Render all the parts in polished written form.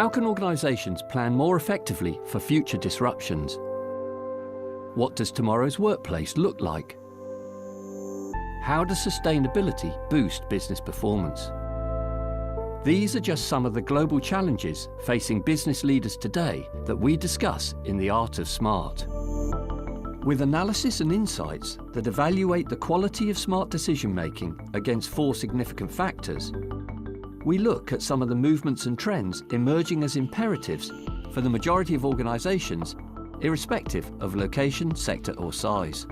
How can organisations plan more effectively for future disruptions? What does tomorrow's workplace look like? How does sustainability boost business performance? These are just some of the global challenges facing business leaders today that we discuss in The Art of Smart. With analysis and insights that evaluate the quality of smart decision-making against 4 significant factors, we look at some of the movements and trends emerging as imperatives for the majority of organisations, irrespective of location, sector or size.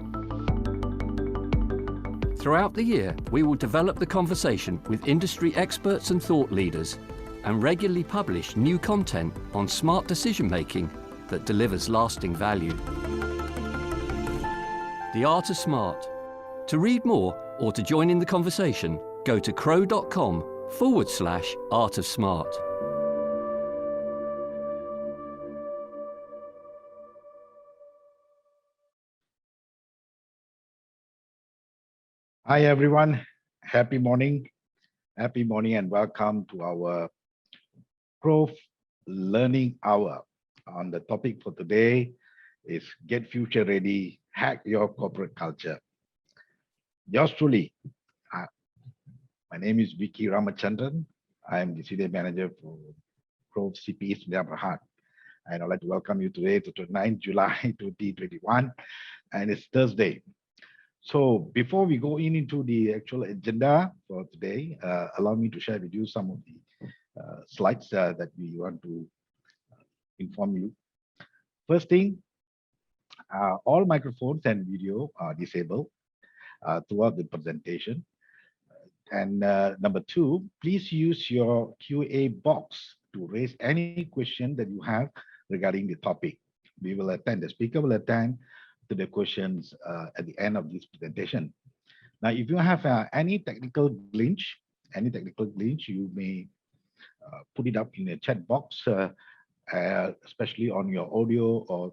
Throughout the year, we will develop the conversation with industry experts and thought leaders and regularly publish new content on smart decision-making that delivers lasting value. The Art of Smart. To read more or to join in the conversation, go to crowe.com/Art of Smart. Hi everyone, happy morning and welcome to our Crowe Learning Hour. On the topic for today is Get Future Ready, Hack Your Corporate Culture. Yours truly, my name is Vicky Ramachandran. I am the Senior Manager for Crowe CPE Sdn, and I'd like to welcome you today to 29 July 2021, and it's Thursday. So before we go into the actual agenda for today, allow me to share with you some of the slides that we want to inform you. First thing, all microphones and video are disabled throughout the presentation. And number 2, please use your QA box to raise any question that you have regarding the topic. The speaker will attend to the questions at the end of this presentation. Now, if you have any technical glitch, you may put it up in the chat box, especially on your audio or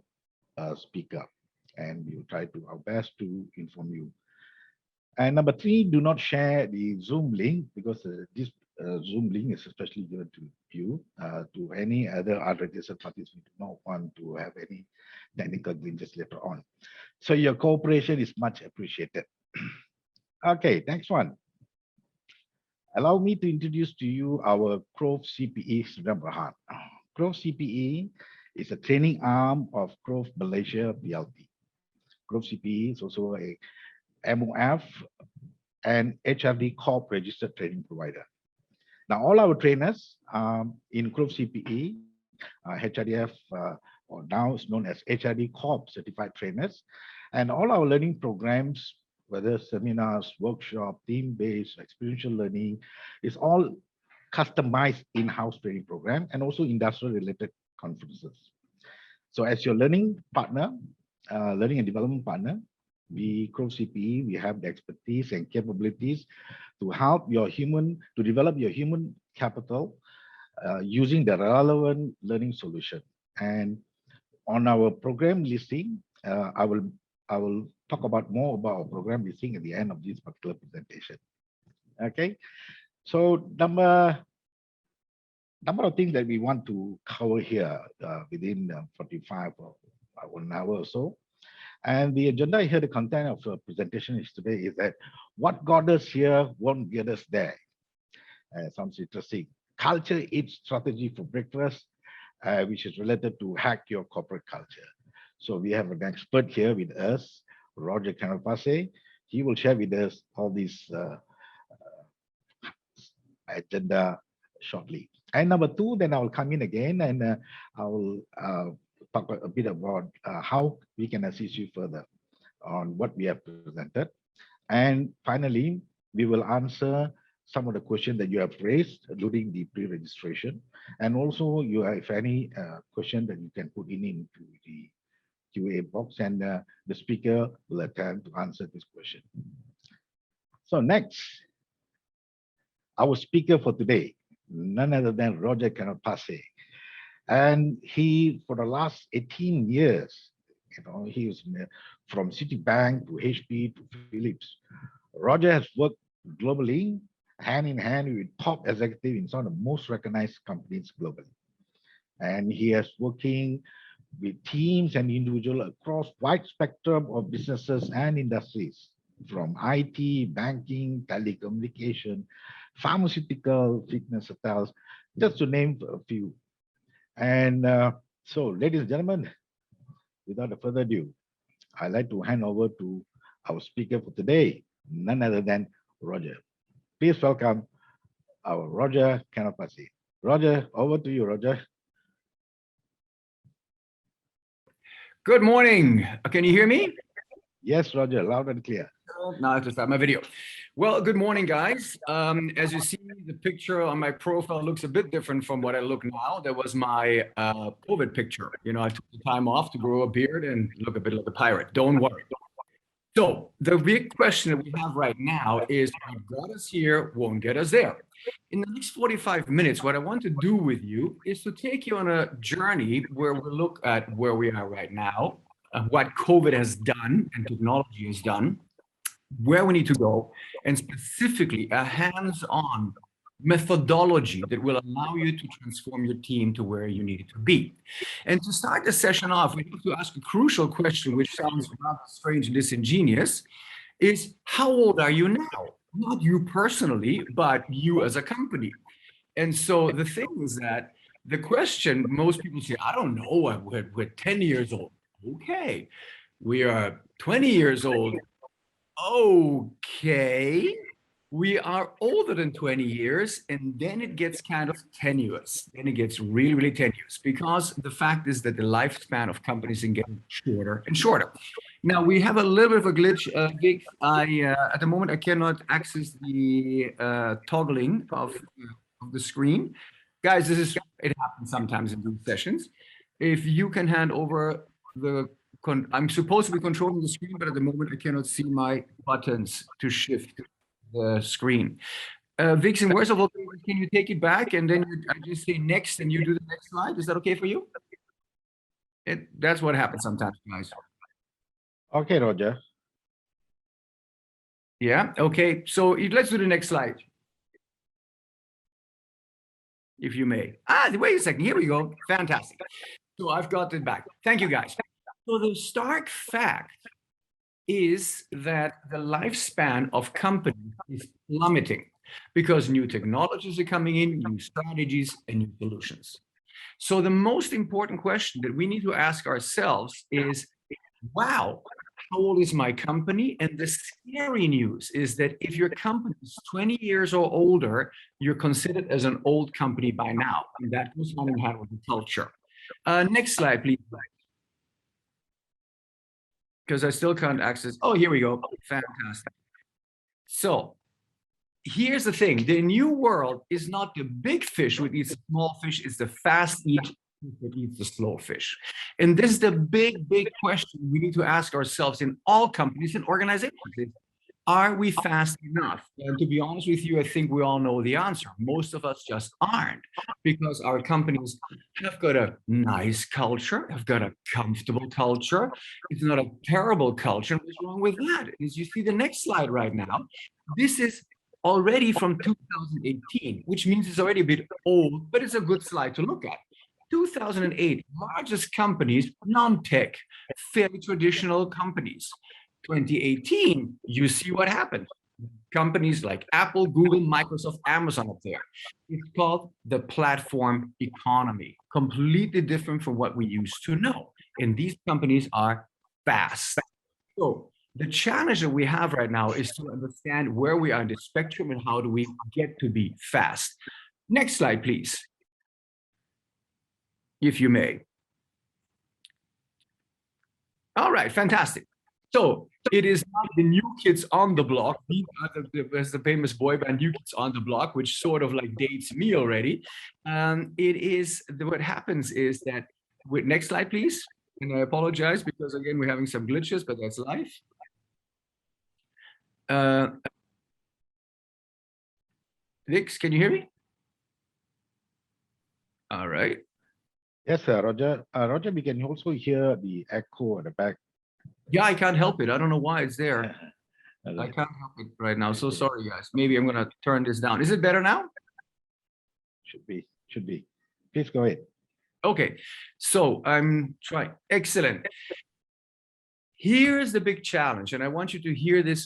speaker, and we will try to our best to inform you. And number 3, do not share the Zoom link, because this Zoom link is especially given to you, to any other unregistered parties. We do not want to have any technical glitches later on. So your cooperation is much appreciated. Okay, next one. Allow me to introduce to you our Crowe CPE Sdn. Crowe CPE is a training arm of Crowe Malaysia PLT. Crowe CPE is also a MOF and HRD Corp registered training provider. Now, all our trainers in Crowe CPE, HRDF, or now it's known as HRD Corp certified trainers, and all our learning programs, whether seminars, workshop, team-based, experiential learning, is all customized in-house training program and also industrial-related conferences. So as your learning partner, learning and development partner, we, Crowe CPE, we have the expertise and capabilities to help to develop your human capital using the relevant learning solution. And on our program listing, I will talk about more about our program listing at the end of this particular presentation. Okay, so number of things that we want to cover here within 45 or 1 hour or so. And the agenda here, the content of the presentation is today is that what got us here won't get us there. Sounds interesting. Culture eats strategy for breakfast, which is related to hack your corporate culture. So we have an expert here with us, Roger Konopasek. He will share with us all these agenda shortly. And number 2, then I will come in again and I will talk a bit about how we can assist you further on what we have presented. And finally, we will answer some of the questions that you have raised during the pre-registration. And also, you have any question that you can put into the QA box, and the speaker will attempt to answer this question. So next, our speaker for today, none other than Roger Konopasek. And he, for the last 18 years, he was from Citibank to HP to Philips. Roger has worked globally, hand in hand with top executives in some of the most recognized companies globally. and he is working with teams and individuals across wide spectrum of businesses and industries, from IT, banking, telecommunication, pharmaceutical, fitness hotels, just to name a few. And so, ladies and gentlemen, without further ado, I'd like to hand over to our speaker for today, none other than Roger. Please welcome our Roger Konopasek. Roger, over to you, Roger. Good morning. Can you hear me? Yes, Roger, loud and clear. Now I have to start my video. Well, good morning, guys. As you see, the picture on my profile looks a bit different from what I look now. That was my COVID picture. You know, I took the time off to grow a beard and look a bit like a pirate. Don't worry. So the big question that we have right now is what got us here won't get us there. In the next 45 minutes, what I want to do with you is to take you on a journey where we look at where we are right now, what COVID has done and technology has done, where we need to go, and specifically a hands-on methodology that will allow you to transform your team to where you need it to be. And to start the session off, we have to ask a crucial question, which sounds rather strange and disingenuous, is how old are you now? Not you personally, but you as a company. And so the thing is that the question, most people say, I don't know, we're 10 years old. Okay, we are 20 years old. Okay, we are older than 20 years, and then it gets kind of tenuous. Then it gets really, really tenuous, because the fact is that the lifespan of companies is getting shorter and shorter. Now, we have a little bit of a glitch, Vic. At the moment, I cannot access the toggling of the screen. Guys, it happens sometimes in these sessions. If you can hand over the I'm supposed to be controlling the screen, but at the moment I cannot see my buttons to shift the screen. Vixen, worst of all, can you take it back and then I just say next and you do the next slide? Is that okay for you? That's what happens sometimes, guys. Okay, Roger. Yeah, okay. So let's do the next slide, if you may. Wait a second. Here we go. Fantastic. So I've got it back. Thank you, guys. So the stark fact is that the lifespan of companies is plummeting because new technologies are coming in, new strategies, and new solutions. So the most important question that we need to ask ourselves is, wow, how old is my company? And the scary news is that if your company is 20 years or older, you're considered as an old company by now. And that goes hand in hand with the culture. Next slide, please. Because I still can't access. Oh, here we go. Fantastic. So here's the thing. The new world is not the big fish which eats the small fish. It's the fast eat that eats the slow fish. And this is the big, big question we need to ask ourselves in all companies and organizations. Are we fast enough? And to be honest with you, I think we all know the answer. Most of us just aren't, because our companies have got a nice culture, have got a comfortable culture. It's not a terrible culture. What's wrong with that? As you see the next slide right now, this is already from 2018, which means it's already a bit old, but it's a good slide to look at. 2008, largest companies, non-tech, fairly traditional companies. 2018, you see what happened. Companies like Apple, Google, Microsoft, Amazon up there. It's called the platform economy, completely different from what we used to know. And these companies are fast. So the challenge that we have right now is to understand where we are in the spectrum and how do we get to be fast. Next slide, please, if you may. All right, fantastic. So it is not the New Kids on the Block, as the famous boy band New Kids on the Block, which sort of like dates me already. It is, what happens is that, next slide, please. And I apologize because again, we're having some glitches, but that's life. Vix, can you hear me? All right. Yes, sir, Roger. Roger, we can also hear the echo at the back. Yeah, I can't help it. I don't know why it's there. I can't help it right now. So sorry, guys. Maybe I'm going to turn this down. Is it better now? Should be. Please go ahead. Okay, so I'm trying. Excellent. Here's the big challenge, and I want you to hear this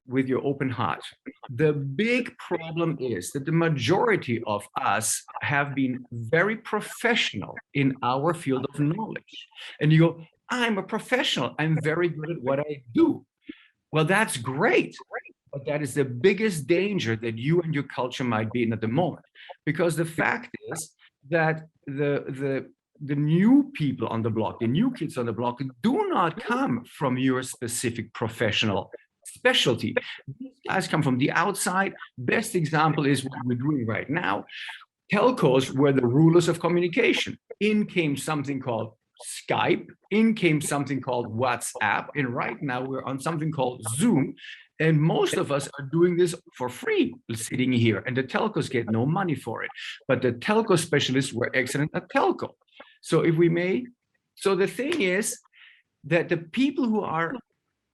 with your open heart. The big problem is that the majority of us have been very professional in our field of knowledge. And you go, I'm a professional. I'm very good at what I do. Well, that's great. But that is the biggest danger that you and your culture might be in at the moment. Because the fact is that the new people on the block, the new kids on the block, do not come from your specific professional specialty. These guys come from the outside. Best example is what we're doing right now. Telcos were the rulers of communication. In came something called Skype, in came something called WhatsApp, and right now we're on something called Zoom. And most of us are doing this for free, sitting here, and the telcos get no money for it. But the telco specialists were excellent at telco. So if we may, so the thing is that the people who are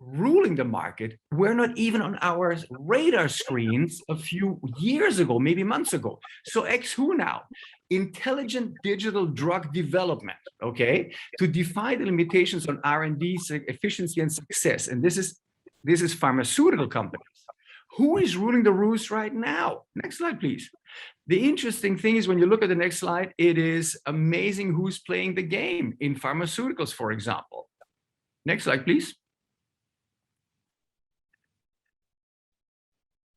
ruling the market were not even on our radar screens a few years ago, maybe months ago. So who now? Intelligent digital drug development, okay, to defy the limitations on R&D efficiency and success. And this is pharmaceutical companies. Who is ruling the roost right now? Next slide, please. The interesting thing is when you look at the next slide, it is amazing who's playing the game in pharmaceuticals, for example. Next slide, please.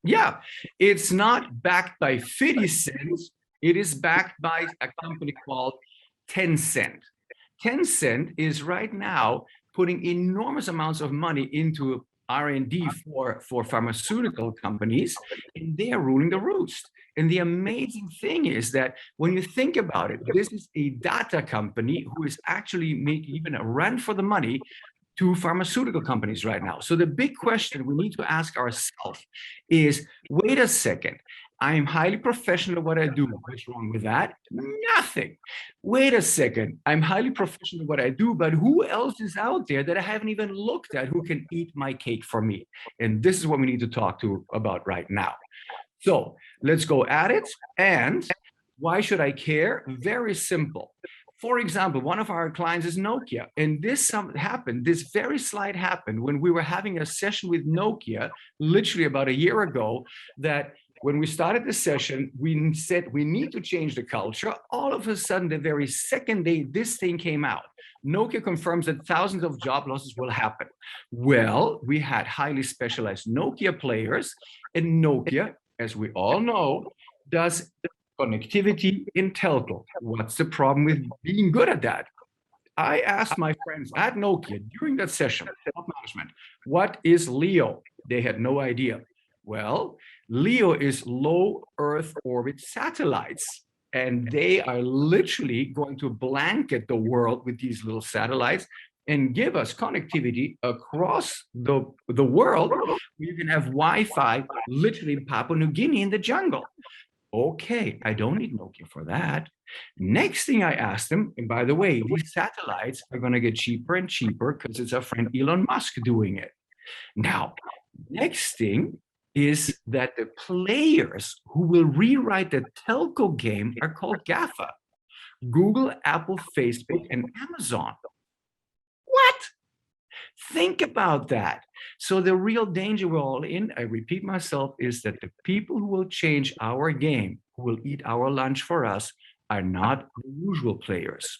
Yeah, it's not backed by 50 cents. It is backed by a company called Tencent. Tencent is right now putting enormous amounts of money into R&D for pharmaceutical companies, and they are ruling the roost. And the amazing thing is that when you think about it, this is a data company who is actually making even a run for the money to pharmaceutical companies right now. So the big question we need to ask ourselves is, wait a second, I'm highly professional at what I do. What's wrong with that? Nothing. Wait a second, I'm highly professional at what I do, but who else is out there that I haven't even looked at who can eat my cake for me? And this is what we need to talk about right now. So let's go at it. And why should I care? Very simple. For example, one of our clients is Nokia, and this very slide happened when we were having a session with Nokia, literally about a year ago, that when we started the session, we said we need to change the culture. All of a sudden, the very second day this thing came out, Nokia confirms that thousands of job losses will happen. Well, we had highly specialized Nokia players, and Nokia, as we all know, does connectivity in telco. What's the problem with being good at that? I asked my friends at Nokia during that session, top management, what is LEO? They had no idea. Well, LEO is low Earth orbit satellites, and they are literally going to blanket the world with these little satellites and give us connectivity across the world. You can have Wi-Fi literally in Papua New Guinea in the jungle. Okay, I don't need Nokia for that. Next thing I asked them, and by the way, these satellites are going to get cheaper and cheaper because it's our friend Elon Musk doing it. Now, next thing is that the players who will rewrite the telco game are called GAFA: Google, Apple, Facebook, and Amazon. What? Think about that. So the real danger we're all in, I repeat myself, is that the people who will change our game, who will eat our lunch for us, are not the usual players.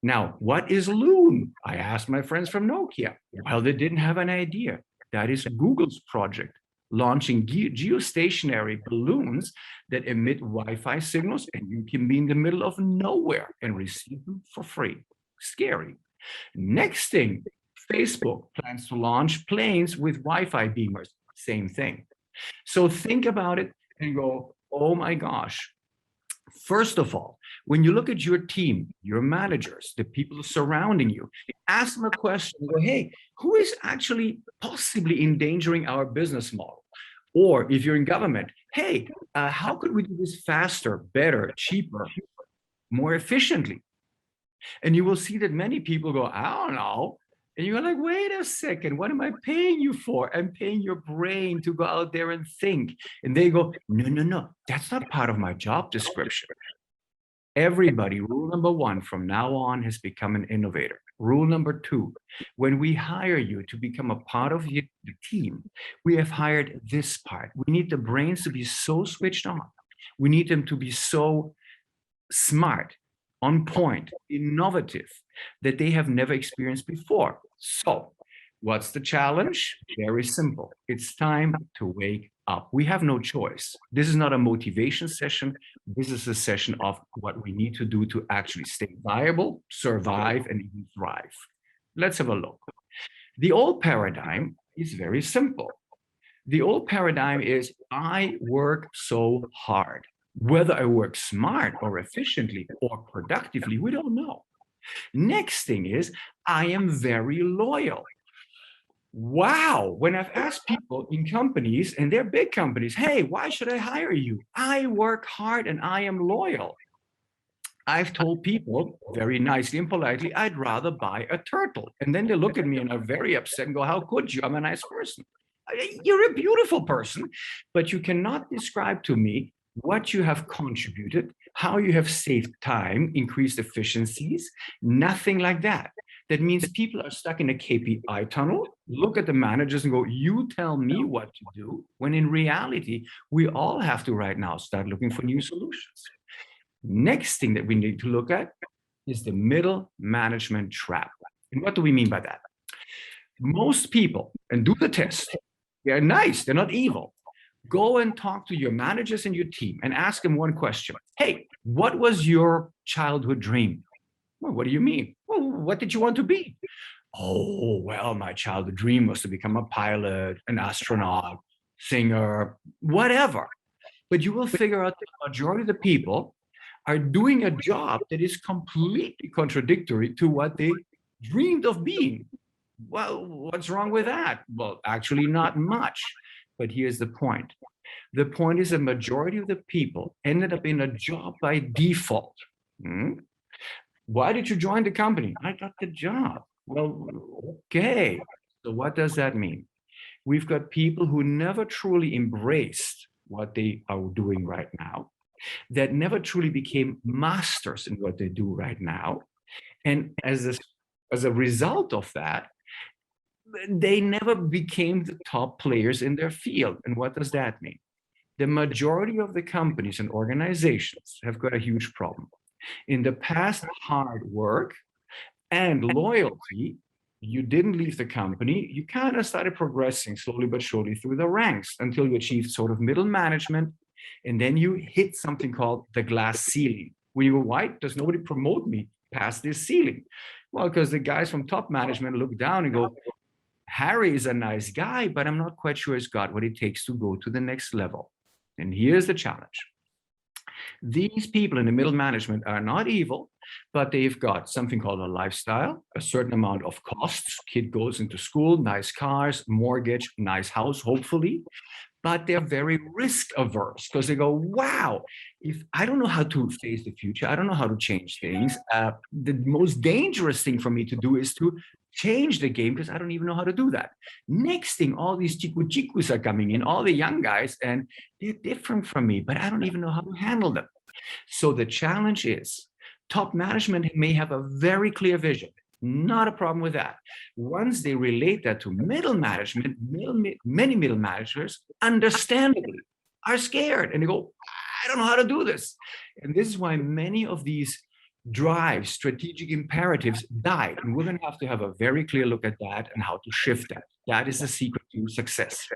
Now, what is Loon? I asked my friends from Nokia. Well, they didn't have an idea. That is Google's project, launching geostationary balloons that emit Wi-Fi signals, and you can be in the middle of nowhere and receive them for free. Scary. Next thing, Facebook plans to launch planes with Wi-Fi beamers. Same thing. So think about it and go, oh my gosh. First of all, when you look at your team, your managers, the people surrounding you, ask them a question. Go, hey, who is actually possibly endangering our business model? Or if you're in government, hey, how could we do this faster, better, cheaper, more efficiently? And you will see that many people go, I don't know. And you're like, wait a second, what am I paying you for? I'm paying your brain to go out there and think. And they go, no, that's not part of my job description. Everybody, rule number one, from now on has become an innovator. Rule number two, when we hire you to become a part of the team, we have hired this part. We need the brains to be so switched on. We need them to be so smart, on point, innovative, that they have never experienced before. So, what's the challenge? Very simple. It's time to wake up. We have no choice. This is not a motivation session. This is a session of what we need to do to actually stay viable, survive, and even thrive. Let's have a look. The old paradigm is very simple. The old paradigm is I work so hard. Whether I work smart or efficiently or productively, we don't know. Next thing is I am very loyal. Wow, when I've asked people in companies, and they're big companies, hey, why should I hire you? I work hard and I am loyal. I've told people very nicely and politely, I'd rather buy a turtle. And then they look at me and are very upset and go, how could you? I'm a nice person. You're a beautiful person, but you cannot describe to me what you have contributed, how you have saved time, increased efficiencies, nothing like that. That means people are stuck in a KPI tunnel, look at the managers and go, you tell me what to do, when in reality, we all have to right now start looking for new solutions. Next thing that we need to look at is the middle management trap. And what do we mean by that? Most people, and do the test, they're nice, they're not evil. Go and talk to your managers and your team and ask them one question. Hey, what was your childhood dream? Well, what do you mean? Well, what did you want to be? Oh, well, my childhood dream was to become a pilot, an astronaut, singer, whatever. But you will figure out the majority of the people are doing a job that is completely contradictory to what they dreamed of being. Well, what's wrong with that? Well, actually, not much. But here's the point. The point is the majority of the people ended up in a job by default. Why did you join the company? I got the job. Well, okay. So what does that mean? We've got people who never truly embraced what they are doing right now, that never truly became masters in what they do right now. And as a result of that, they never became the top players in their field. And what does that mean? The majority of the companies and organizations have got a huge problem. In the past, hard work and loyalty, you didn't leave the company, you kind of started progressing slowly but surely through the ranks until you achieved sort of middle management. And then you hit something called the glass ceiling. When you go, why does nobody promote me past this ceiling? Well, because the guys from top management look down and go, Harry is a nice guy, but I'm not quite sure he's got what it takes to go to the next level. And here's the challenge. These people in the middle management are not evil, but they've got something called a lifestyle, a certain amount of costs. Kid goes into school, nice cars, mortgage, nice house, hopefully. But they're very risk averse because they go, wow, if I don't know how to face the future, I don't know how to change things. The most dangerous thing for me to do is to change the game because I don't even know how to do that. Next thing, all these chikus are coming in, all the young guys, and they're different from me, but I don't even know how to handle them. So the challenge is top management may have a very clear vision. Not a problem with that. Once they relate that to middle management, many middle managers, understandably, are scared and they go, I don't know how to do this. And this is why many of these drives, strategic imperatives died. And we're going to have a very clear look at that and how to shift that. That is the secret to success.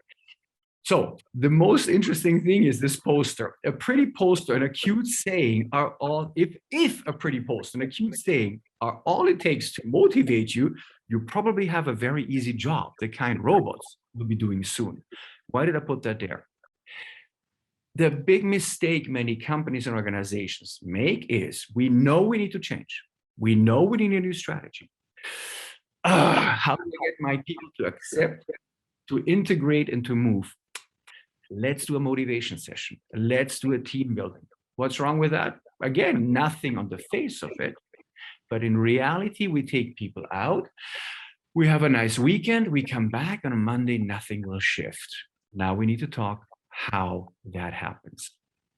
So the most interesting thing is this poster. A pretty poster and a cute saying are all, if a pretty poster and a cute saying are all it takes to motivate you, you probably have a very easy job, the kind robots will be doing soon. Why did I put that there? The big mistake many companies and organizations make is we know we need to change. We know we need a new strategy. How do I get my people to accept, to integrate, and to move? Let's do a motivation session. Let's do a team building. What's wrong with that? Again, nothing on the face of it. But in reality, we take people out. We have a nice weekend. We come back on a Monday, nothing will shift. Now we need to talk how that happens.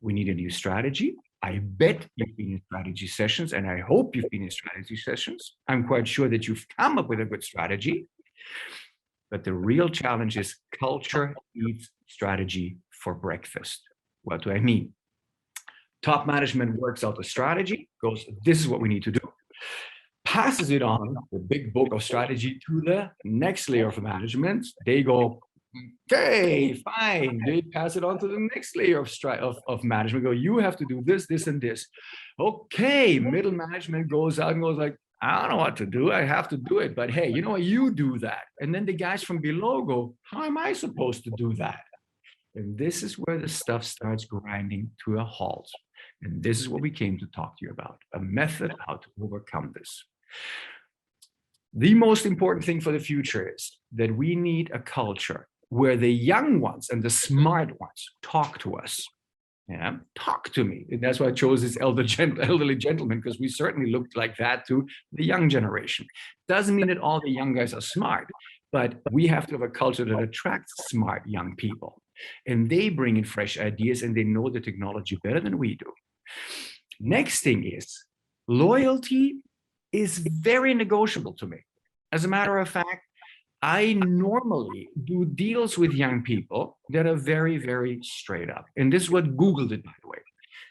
We need a new strategy. I bet you've been in strategy sessions, and I hope you've been in strategy sessions. I'm quite sure that you've come up with a good strategy. But the real challenge is culture eats strategy for breakfast. What do I mean? Top management works out the strategy, goes, this is what we need to do, passes it on, the big book of strategy, to the next layer of management. They go, okay, fine. They pass it on to the next layer of management. Go, you have to do this, this, and this. Okay, middle management goes out and goes like, I don't know what to do. I have to do it. But hey, you know what? You do that. And then the guys from below go, how am I supposed to do that? And this is where the stuff starts grinding to a halt. And this is what we came to talk to you about, a method how to overcome this. The most important thing for the future is that we need a culture where the young ones and the smart ones talk to us. Yeah, talk to me. And that's why I chose this elderly gentleman, because we certainly looked like that to the young generation. Doesn't mean that all the young guys are smart, but we have to have a culture that attracts smart young people. And they bring in fresh ideas and they know the technology better than we do. Next thing is, loyalty is very negotiable to me. As a matter of fact, I normally do deals with young people that are very, very straight up. And this is what Google did, by the way.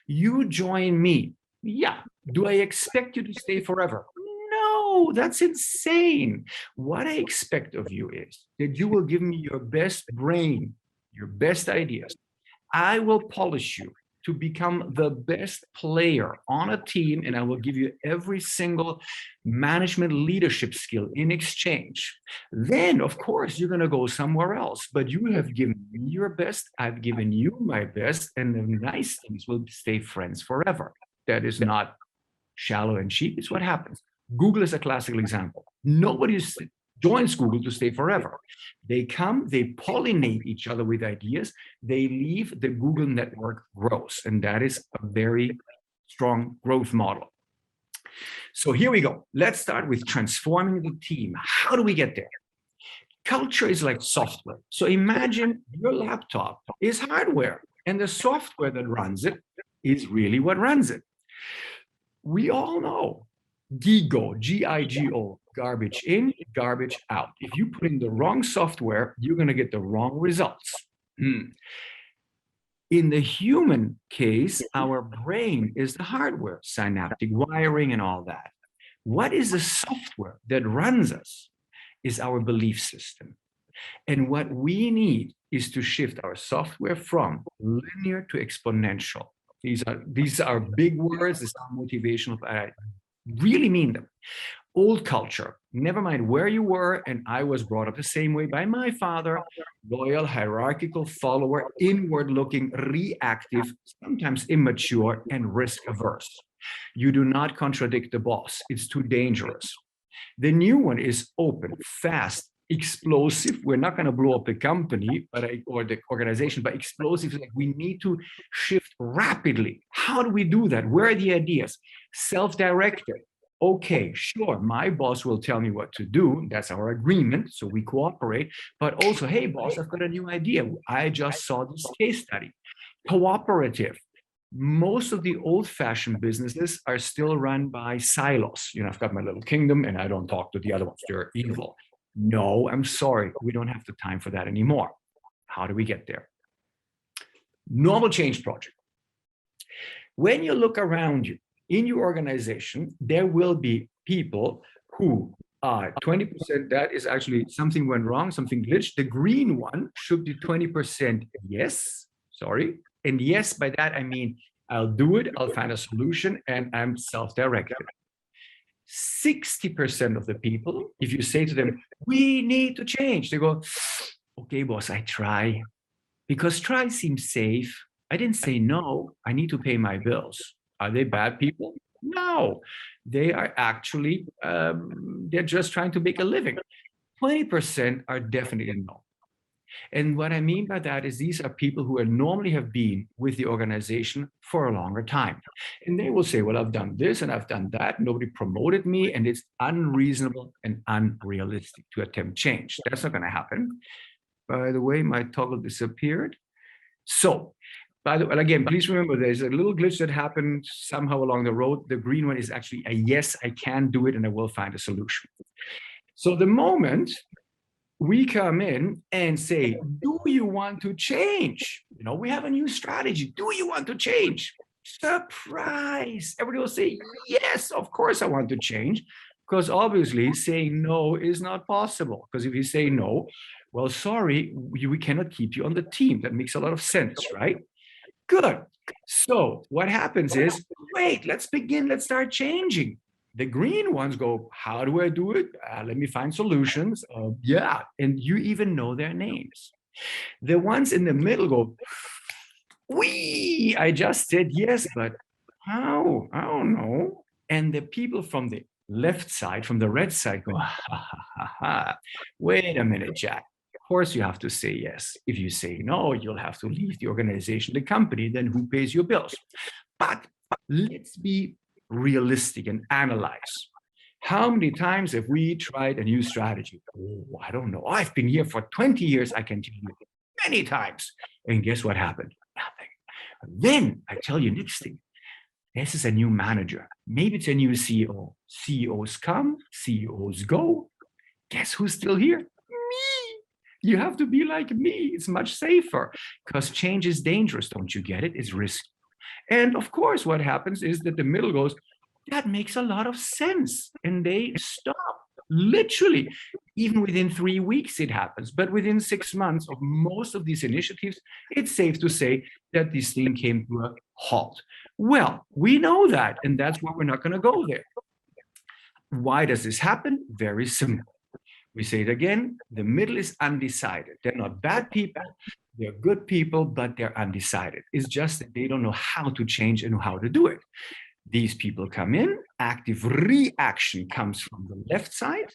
You join me. Yeah. Do I expect you to stay forever? No, that's insane. What I expect of you is that you will give me your best brain, your best ideas. I will polish you to become the best player on a team, and I will give you every single management leadership skill in exchange. Then, of course, you're going to go somewhere else, but you have given me your best, I've given you my best, and the nice things will stay friends forever. That is not shallow and cheap. It's what happens. Google is a classical example. Nobody joins Google to stay forever. They come, they pollinate each other with ideas, they leave, the Google network grows. And that is a very strong growth model. So here we go. Let's start with transforming the team. How do we get there? Culture is like software. So imagine your laptop is hardware, and the software that runs it is really what runs it. We all know GIGO, G-I-G-O, garbage in, garbage out. If you put in the wrong software, you're going to get the wrong results. In the human case, our brain is the hardware, synaptic wiring and all that. What is the software that runs us? Is our belief system. And what we need is to shift our software from linear to exponential. These are big words, these are motivational, but I really mean them. Old culture, never mind where you were, and I was brought up the same way by my father, loyal, hierarchical follower, inward-looking, reactive, sometimes immature, and risk-averse. You do not contradict the boss. It's too dangerous. The new one is open, fast, explosive. We're not going to blow up the company or the organization, but explosive is like we need to shift rapidly. How do we do that? Where are the ideas? Self-directed. Okay, sure, my boss will tell me what to do. That's our agreement, so we cooperate. But also, hey, boss, I've got a new idea. I just saw this case study. Cooperative. Most of the old-fashioned businesses are still run by silos. You know, I've got my little kingdom and I don't talk to the other ones. They're evil. No, I'm sorry. We don't have the time for that anymore. How do we get there? Normal change project. When you look around you in your organization, there will be people who are 20%. That is actually something went wrong, something glitched. The green one should be 20% yes, sorry. And yes, by that, I mean, I'll do it, I'll find a solution, and I'm self-directed. 60% of the people, if you say to them, we need to change, they go, okay, boss, I try. Because try seems safe. I didn't say no, I need to pay my bills. Are they bad people? No, they are actually, they're just trying to make a living. 20% are definitely no. And what I mean by that is these are people who normally have been with the organization for a longer time. And they will say, well, I've done this and I've done that. Nobody promoted me. And it's unreasonable and unrealistic to attempt change. That's not going to happen. By the way, my toggle disappeared. So By the way, again, please remember there's a little glitch that happened somehow along the road. The green one is actually a yes, I can do it and I will find a solution. So the moment we come in and say, do you want to change? We have a new strategy. Do you want to change? Surprise. Everybody will say, yes, of course I want to change. Because obviously saying no is not possible. Because if you say no, well, sorry, we cannot keep you on the team. That makes a lot of sense, right? Good. So what happens is, wait, let's begin. Let's start changing. The green ones go, how do I do it? Let me find solutions. Yeah. And you even know their names. The ones in the middle go, I just said yes, but how? I don't know. And the people from the left side, from the red side go, wait a minute, Jack. Of course you have to say yes. If you say no, you'll have to leave the organization, the company, then who pays your bills? But let's be realistic and analyze. How many times have we tried a new strategy? Oh, I don't know. I've been here for 20 years. I can tell you many times. And guess what happened? Nothing. Then I tell you next thing. This is a new manager. Maybe it's a new CEO. CEOs come, CEOs go. Guess who's still here? Me. You have to be like me. It's much safer because change is dangerous. Don't you get it? It's risky. And of course, what happens is that the middle goes, that makes a lot of sense. And they stop. Literally, even within 3 weeks, it happens. But within 6 months of most of these initiatives, it's safe to say that this thing came to a halt. Well, we know that, and that's why we're not going to go there. Why does this happen? Very simple. We say it again, the middle is undecided. They're not bad people, they're good people, but they're undecided. It's just that they don't know how to change and how to do it. These people come in, active reaction comes from the left side,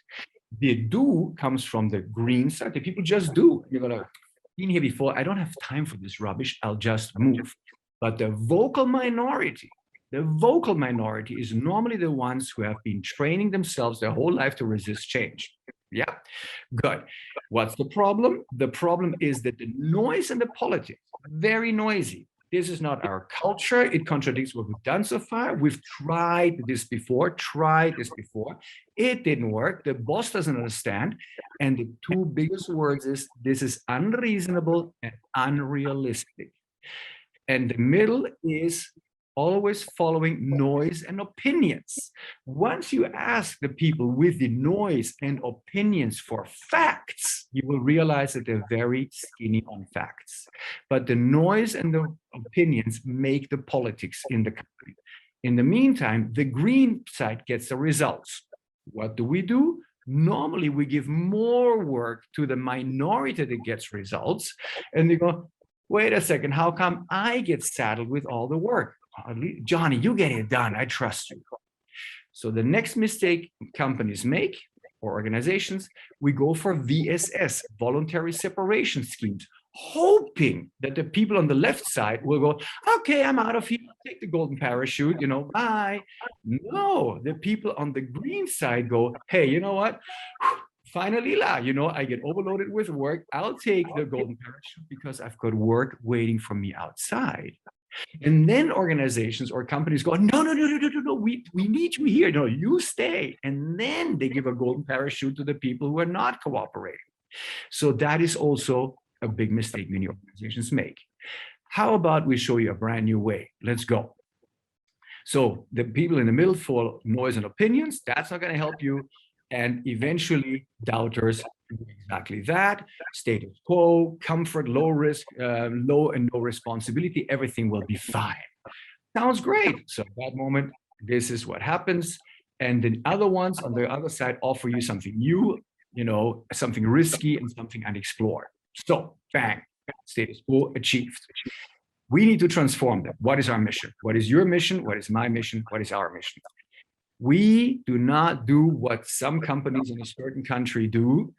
the do comes from the green side. The people just do. You're gonna, been here before, I don't have time for this rubbish, I'll just move. But the vocal minority is normally the ones who have been training themselves their whole life to resist change. Yeah, good. What's the problem? The problem is that the noise and the politics, very noisy. This is not our culture. It contradicts what we've done so far. We've tried this before. It didn't work. The boss doesn't understand. And the two biggest words is, this is unreasonable and unrealistic. And the middle is always following noise and opinions. Once you ask the people with the noise and opinions for facts, you will realize that they're very skinny on facts. But the noise and the opinions make the politics in the company. In the meantime, the green side gets the results. What do? Normally, we give more work to the minority that gets results. And they go, wait a second, how come I get saddled with all the work? Johnny, you get it done. I trust you. So the next mistake companies make, or organizations, we go for VSS, voluntary separation schemes, hoping that the people on the left side will go, okay, I'm out of here, I'll take the golden parachute, bye. No, the people on the green side go, hey, you know what? Finally, I get overloaded with work. I'll take the golden parachute because I've got work waiting for me outside. And then organizations or companies go, no, we need you here. No, you stay. And then they give a golden parachute to the people who are not cooperating. So that is also a big mistake many organizations make. How about we show you a brand new way? Let's go. So the people in the middle for noise and opinions, that's not going to help you. And eventually, doubters do exactly that. Status quo, comfort, low risk, low and no responsibility, everything will be fine. Sounds great. So at that moment, this is what happens. And the other ones on the other side offer you something new, something risky and something unexplored. So bang, status quo achieved. We need to transform them. What is our mission? What is your mission? What is my mission? What is our mission? We do not do what some companies in a certain country do,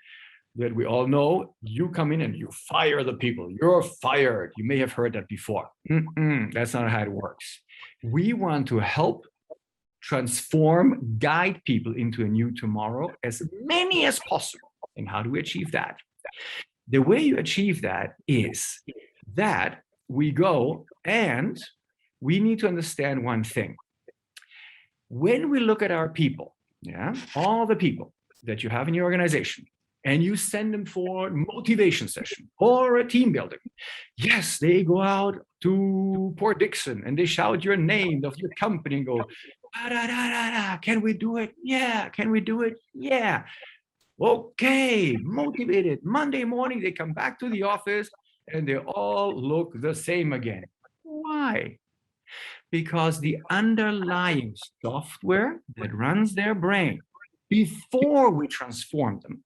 that we all know. You come in and you fire the people. You're fired. You may have heard that before. That's not how it works. We want to help transform, guide people into a new tomorrow, as many as possible. And how do we achieve that? The way you achieve that is that we go and we need to understand one thing. When we look at our people, all the people that you have in your organization, and you send them for a motivation session or a team building, yes, they go out to Port Dixon and they shout your name of your company and go, da, da, da, da, da. Can we do it? Yeah. Can we do it? Yeah. Okay, motivated. Monday morning, they come back to the office and they all look the same again. Why? Because the underlying software that runs their brain before we transform them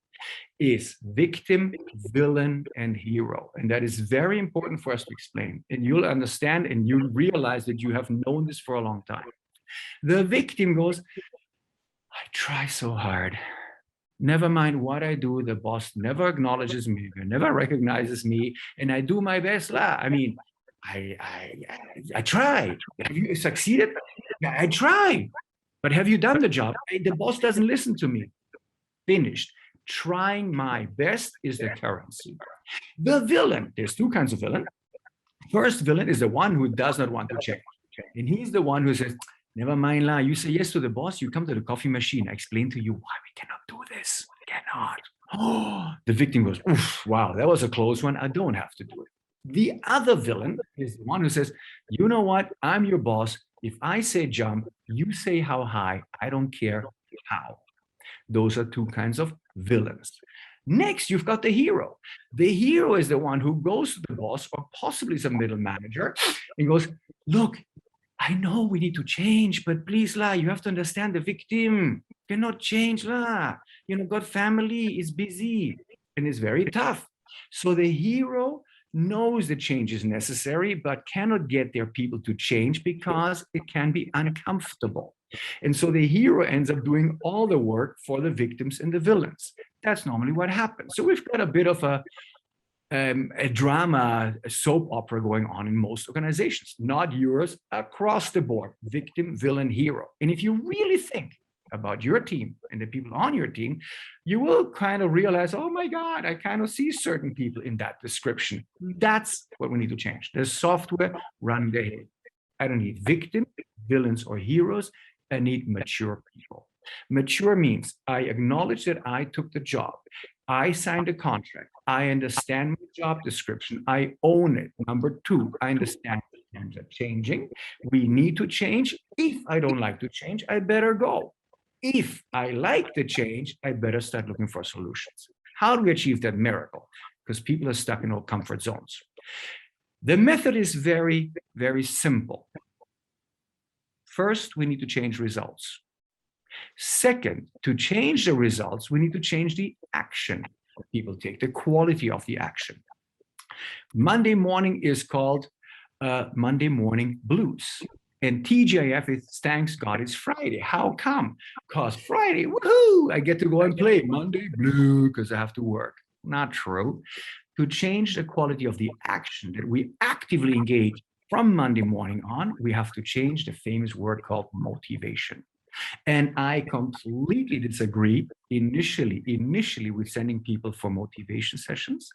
is victim, villain, and hero. And that is very important for us to explain. And you'll understand and you'll realize that you have known this for a long time. The victim goes, I try so hard. Never mind what I do, the boss never acknowledges me, never recognizes me, and I do my best. I mean, I tried. Have you succeeded? Yeah, I tried. But have you done the job? The boss doesn't listen to me. Finished. Trying my best is the currency. The villain, there's two kinds of villain. First villain is the one who does not want to change. And he's the one who says, never mind, you say yes to the boss, you come to the coffee machine, I explain to you why we cannot do this. We cannot. Oh, the victim goes, oof, wow, that was a close one. I don't have to do it. The other villain is the one who says, you know what? I'm your boss. If I say jump, you say how high. I don't care how. Those are two kinds of villains. Next, you've got the hero. The hero is the one who goes to the boss or possibly some middle manager and goes, look, I know we need to change, but please, you have to understand the victim cannot change, got family, is busy, and it's very tough. So the hero knows the change is necessary, but cannot get their people to change because it can be uncomfortable. And so the hero ends up doing all the work for the victims and the villains. That's normally what happens. So we've got a bit of a drama, a soap opera going on in most organizations, not yours, across the board, victim, villain, hero. And if you really think about your team and the people on your team, you will kind of realize, oh my God, I kind of see certain people in that description. That's what we need to change. The software running the head. I don't need victims, villains, or heroes. I need mature people. Mature means I acknowledge that I took the job. I signed a contract. I understand my job description. I own it. Number two, I understand times are changing. We need to change. If I don't like to change, I better go. If I like the change, I better start looking for solutions. How do we achieve that miracle? Because people are stuck in old comfort zones. The method is very, very simple. First, we need to change results. Second, to change the results, we need to change the action people take, the quality of the action. Monday morning is called Monday morning blues. And TGIF is, thanks God, it's Friday. How come? Because Friday, woohoo, I get to go and play Monday blue because I have to work. Not true. To change the quality of the action that we actively engage from Monday morning on, we have to change the famous word called motivation. And I completely disagree initially with sending people for motivation sessions,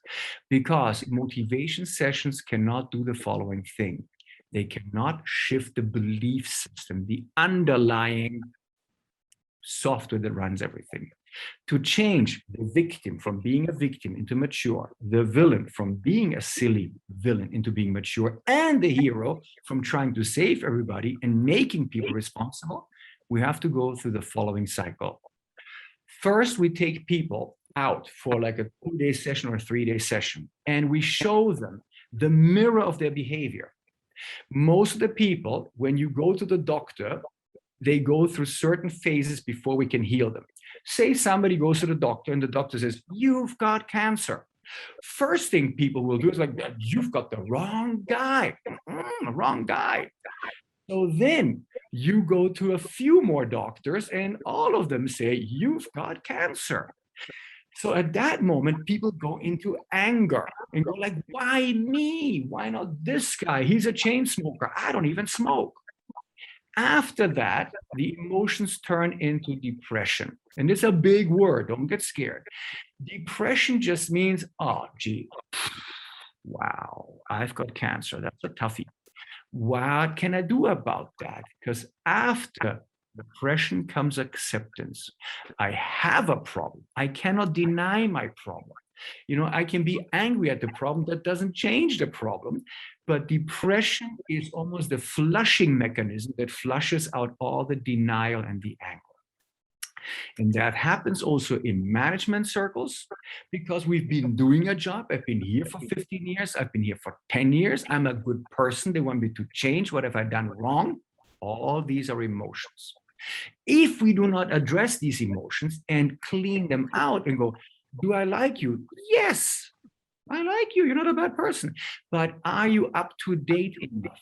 because motivation sessions cannot do the following thing. They cannot shift the belief system, the underlying software that runs everything. To change the victim from being a victim into mature, the villain from being a silly villain into being mature, and the hero from trying to save everybody and making people responsible, we have to go through the following cycle. First, we take people out for like a 2-day session or a 3-day session, and we show them the mirror of their behavior. Most of the people, when you go to the doctor, they go through certain phases before we can heal them. Say somebody goes to the doctor and the doctor says, you've got cancer. First thing people will do is like, you've got the wrong guy, wrong guy. So then you go to a few more doctors and all of them say, you've got cancer. So at that moment, people go into anger and go like, why me? Why not this guy? He's a chain smoker. I don't even smoke. After that, the emotions turn into depression. And it's a big word. Don't get scared. Depression just means, oh, gee, Wow, I've got cancer. That's a toughie. What can I do about that? Because after depression comes acceptance. I have a problem. I cannot deny my problem. I can be angry at the problem. That doesn't change the problem. But depression is almost the flushing mechanism that flushes out all the denial and the anger. And that happens also in management circles because we've been doing a job. I've been here for 15 years. I've been here for 10 years. I'm a good person. They want me to change. What have I done wrong? All these are emotions. If we do not address these emotions and clean them out and go, do I like you? Yes, I like you. You're not a bad person. But are you up to date enough?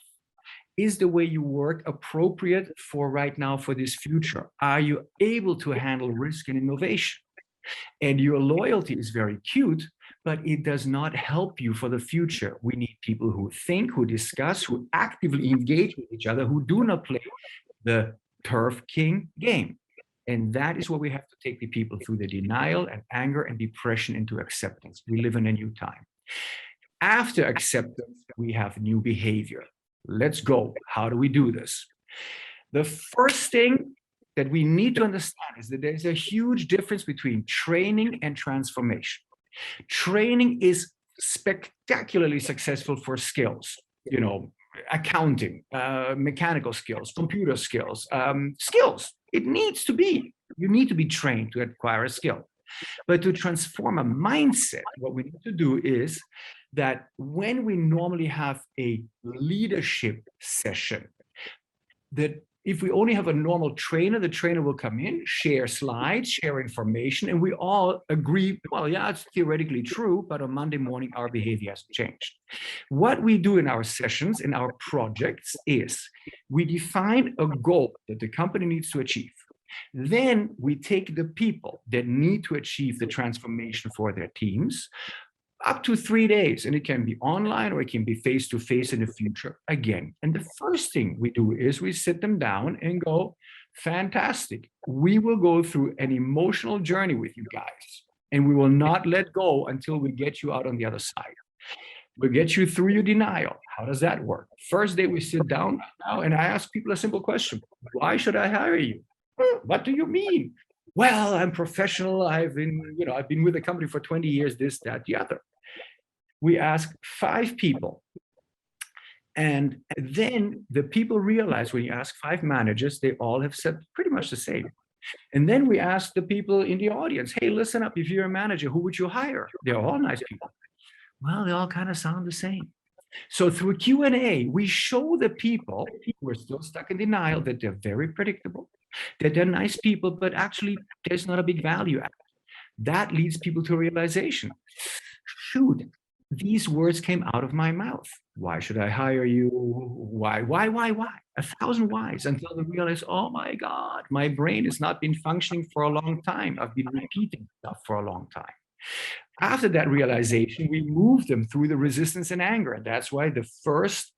Is the way you work appropriate for right now, for this future? Are you able to handle risk and innovation? And your loyalty is very cute, but it does not help you for the future. We need people who think, who discuss, who actively engage with each other, who do not play the turf king game. And that is where we have to take the people through the denial and anger and depression into acceptance. We live in a new time. After acceptance, we have new behavior. Let's go. How do we do this? The first thing that we need to understand is that there's a huge difference between training and transformation. Training is spectacularly successful for skills, accounting, mechanical skills, computer skills, skills. It needs to be. You need to be trained to acquire a skill. But to transform a mindset, what we need to do is that when we normally have a leadership session, that if we only have a normal trainer, the trainer will come in, share slides, share information, and we all agree, well, yeah, it's theoretically true, but on Monday morning, our behavior has changed. What we do in our sessions, in our projects, is we define a goal that the company needs to achieve. Then we take the people that need to achieve the transformation for their teams, up to 3 days, and it can be online or it can be face-to-face in the future again. And the first thing we do is we sit them down and go, fantastic, we will go through an emotional journey with you guys, and we will not let go until we get you out on the other side. We'll get you through your denial. How does that work? First day we sit down now and I ask people a simple question. Why should I hire you? What do you mean? Well, I'm professional. I've been with the company for 20 years, this, that, the other. We ask 5 people. And then the people realize when you ask 5 managers, they all have said pretty much the same. And then we ask the people in the audience, hey, listen up, if you're a manager, who would you hire? They're all nice people. Well, they all kind of sound the same. So through Q&A, we show the people who are still stuck in denial that they're very predictable, that they're nice people, but actually there's not a big value add. That leads people to realization. Shoot, these words came out of my mouth. Why should I hire you? Why? 1,000 whys until they realize, oh my God, my brain has not been functioning for a long time. I've been repeating stuff for a long time. After that realization, we move them through the resistance and anger. And that's why the first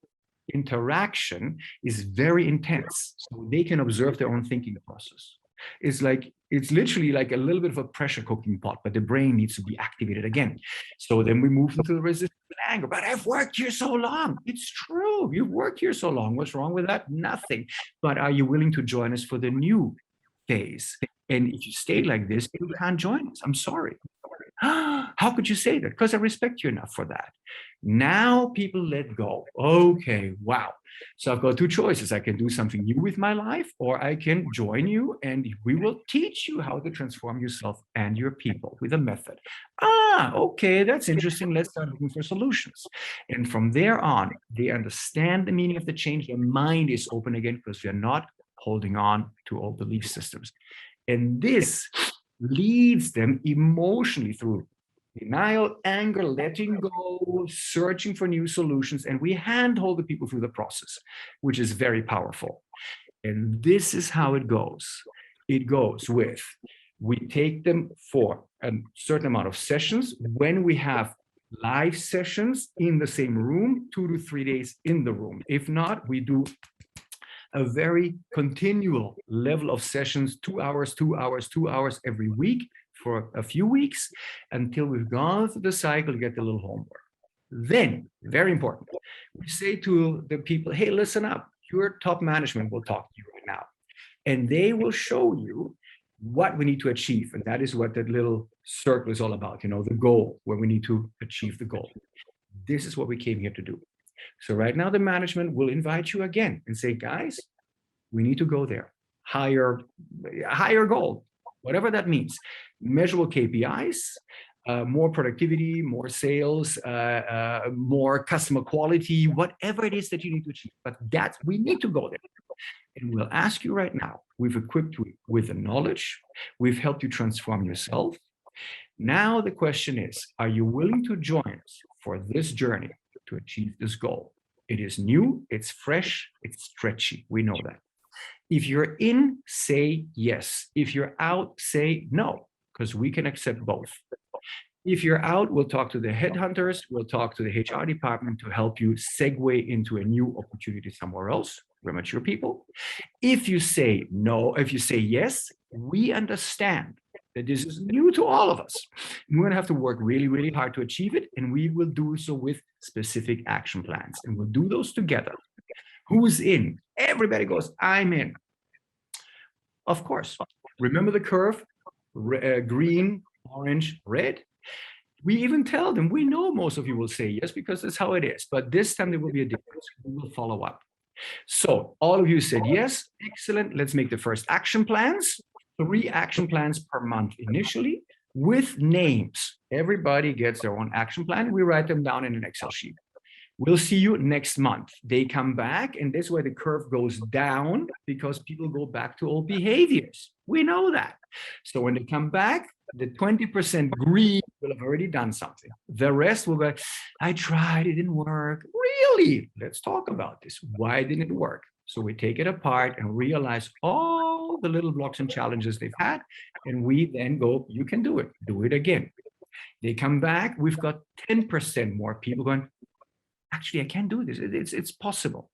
interaction is very intense. So they can observe their own thinking process. It's literally like a little bit of a pressure cooking pot, but the brain needs to be activated again. So then we move into the resistance and anger. But I've worked here so long. It's true. You've worked here so long. What's wrong with that? Nothing. But are you willing to join us for the new phase? And if you stay like this, you can't join us. I'm sorry. How could you say that? Because I respect you enough for that. Now people let go. Okay, wow. So I've got 2 choices. I can do something new with my life, or I can join you and we will teach you how to transform yourself and your people with a method. Okay, that's interesting. Let's start looking for solutions. And from there on, they understand the meaning of the change. Their mind is open again because they're not holding on to old belief systems. And this leads them emotionally through denial, anger, letting go, searching for new solutions. And we handhold the people through the process, which is very powerful. And this is how it goes. It goes with, we take them for a certain amount of sessions. When we have live sessions in the same room, 2 to 3 days in the room. If not, we do a very continual level of sessions, 2 hours, 2 hours, 2 hours every week for a few weeks until we've gone through the cycle, get a little homework. Then, very important, we say to the people, hey, listen up, your top management will talk to you right now. And they will show you what we need to achieve. And that is what that little circle is all about, the goal, where we need to achieve the goal. This is what we came here to do. So right now, the management will invite you again and say, guys, we need to go there. Higher goal, whatever that means. Measurable KPIs, more productivity, more sales, more customer quality, whatever it is that you need to achieve. But we need to go there. And we'll ask you right now, we've equipped you with the knowledge, we've helped you transform yourself. Now the question is, are you willing to join us for this journey to achieve this goal? It is new, it's fresh, it's stretchy. We know that. If you're in, say yes. If you're out, say no, because we can accept both. If you're out, we'll talk to the headhunters, we'll talk to the HR department to help you segue into a new opportunity somewhere else. We're mature people. If you say no, if you say yes, we understand that this is new to all of us. We're going to have to work really, really hard to achieve it, and we will do so with specific action plans, and we'll do those together. Who's in? Everybody goes, I'm in. Of course. Remember the curve? Green, orange, red. We even tell them, we know most of you will say yes because that's how it is. But this time there will be a difference. We will follow up. So all of you said yes. Excellent. Let's make the first action plans. 3 action plans per month initially with names. Everybody gets their own action plan. We write them down in an Excel sheet. We'll see you next month. They come back, and this is where the curve goes down because people go back to old behaviors. We know that. So when they come back, the 20% green will have already done something. The rest will go, I tried, it didn't work. Really? Let's talk about this. Why didn't it work? So we take it apart and realize all the little blocks and challenges they've had. And we then go, you can do it. Do it again. They come back. We've got 10% more people going, actually, I can do this. It's possible.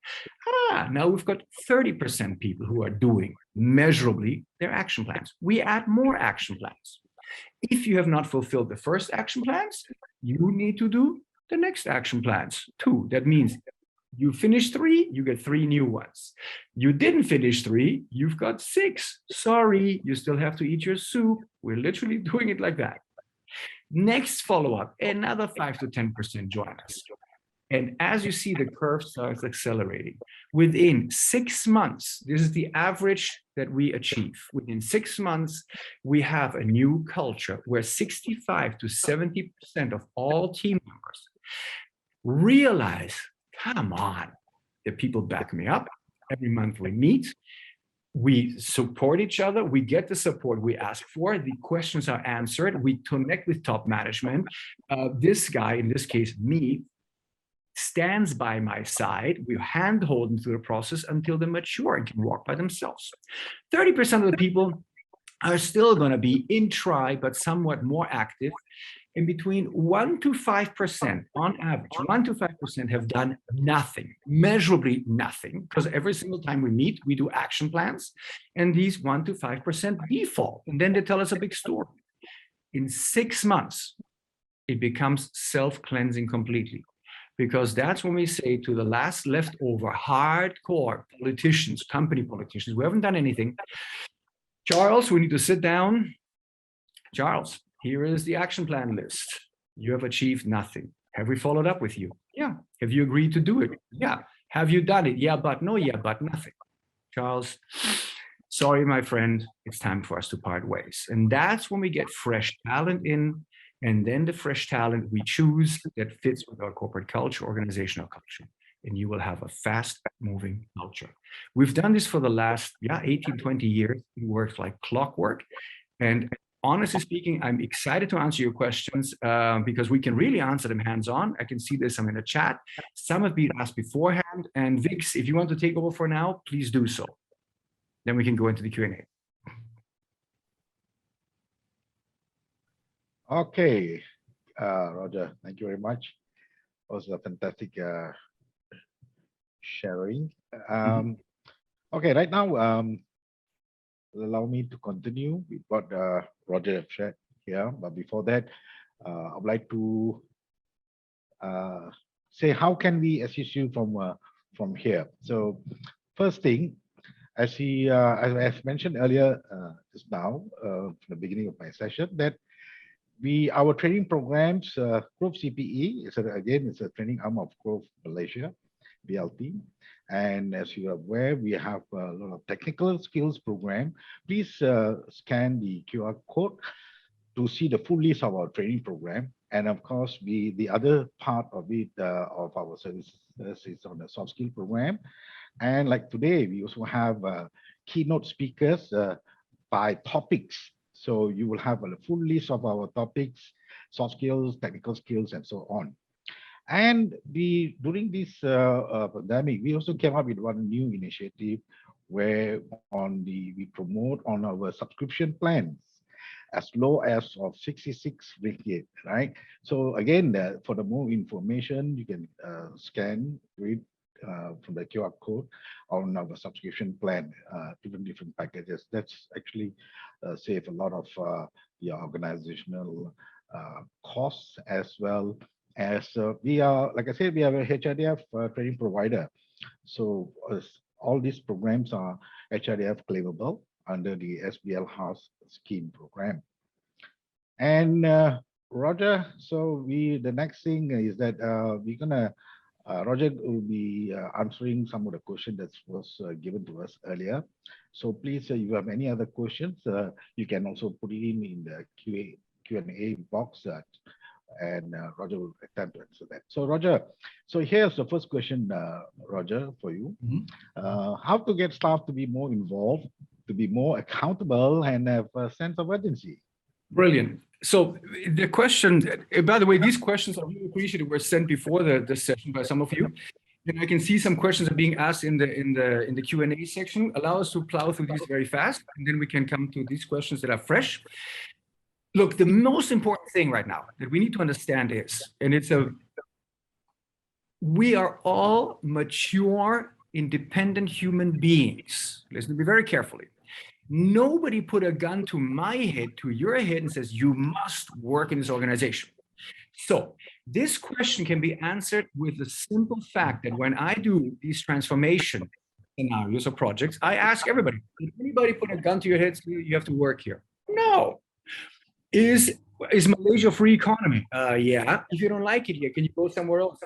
Now we've got 30% people who are doing measurably their action plans. We add more action plans. If you have not fulfilled the first action plans, you need to do the next action plans too. That means you finish 3, you get 3 new ones. You didn't finish 3, you've got 6. Sorry, you still have to eat your soup. We're literally doing it like that. Next follow-up, another 5 to 10% join us. And as you see, the curve starts accelerating. Within 6 months, this is the average that we achieve. Within 6 months, we have a new culture where 65 to 70% of all team members realize, come on, the people back me up. Every month we meet, we support each other, we get the support we ask for, the questions are answered, we connect with top management. This guy, in this case, me, stands by my side. We handhold them through the process until they're mature and can walk by themselves. 30% of the people are still going to be in try, but somewhat more active. And between 1 to 5%, on average, 1 to 5% have done nothing, measurably nothing, because every single time we meet, we do action plans, and these 1 to 5% default. And then they tell us a big story. In 6 months, it becomes self-cleansing completely. Because that's when we say to the last leftover hardcore politicians, company politicians, we haven't done anything. Charles, we need to sit down. Charles, here is the action plan list. You have achieved nothing. Have we followed up with you? Yeah. Have you agreed to do it? Yeah. Have you done it? Yeah, but no, yeah, but nothing. Charles, sorry, my friend, it's time for us to part ways. And that's when we get fresh talent in. And then the fresh talent we choose that fits with our corporate culture, organizational culture. And you will have a fast-moving culture. We've done this for the last 18, 20 years. It works like clockwork. And honestly speaking, I'm excited to answer your questions because we can really answer them hands-on. I can see there's some in the chat. Some have been asked beforehand. And Vix, if you want to take over for now, please do so. Then we can go into the Q&A. Okay, Roger, thank you very much. Also a fantastic sharing. Okay, right now, allow me to continue with what Roger shared here. But before that, I'd like to say how can we assist you from here. So first thing, as I mentioned earlier just now from the beginning of my session, that our training programs, Crowe CPE again it's a training arm of Crowe Malaysia, BLT. And as you are aware, we have a lot of technical skills program. Please scan the QR code to see the full list of our training program. And of course, the other part of it, of our services is on the soft skill program. And like today, we also have keynote speakers by topics. So you will have a full list of our topics, soft skills, technical skills, and so on. And during this pandemic, we also came up with one new initiative where we promote on our subscription plans as low as of 66 ringgit, right? So again, for the more information, you can scan it from the QR code on our subscription plan, different packages. That's actually save a lot of the organizational costs, as well as we are, like I said, we are a HRDF training provider. So all these programs are HRDF claimable under the SBL House scheme program. And Roger, so the next thing is that we're gonna Roger will be answering some of the questions that was given to us earlier. So please, if you have any other questions, you can also put it in the Q&A box, and Roger will attempt to answer that. So Roger, so here's the first question, Roger, for you. How to get staff to be more involved, to be more accountable, and have a sense of urgency? Brilliant. So the question, by the way, these questions are really appreciated, were sent before the session by some of you. And I can see some questions are being asked in the Q&A section. Allow us to plow through these very fast, and then we can come to these questions that are fresh. Look, the most important thing right now that we need to understand is, and we are all mature, independent human beings. Listen to me very carefully. Nobody put a gun to my head, to your head, and says, you must work in this organization. So this question can be answered with the simple fact that when I do these transformation scenarios or projects, I ask everybody, did anybody put a gun to your head, so you have to work here? No. Is Malaysia a free economy? Yeah. If you don't like it here, can you go somewhere else?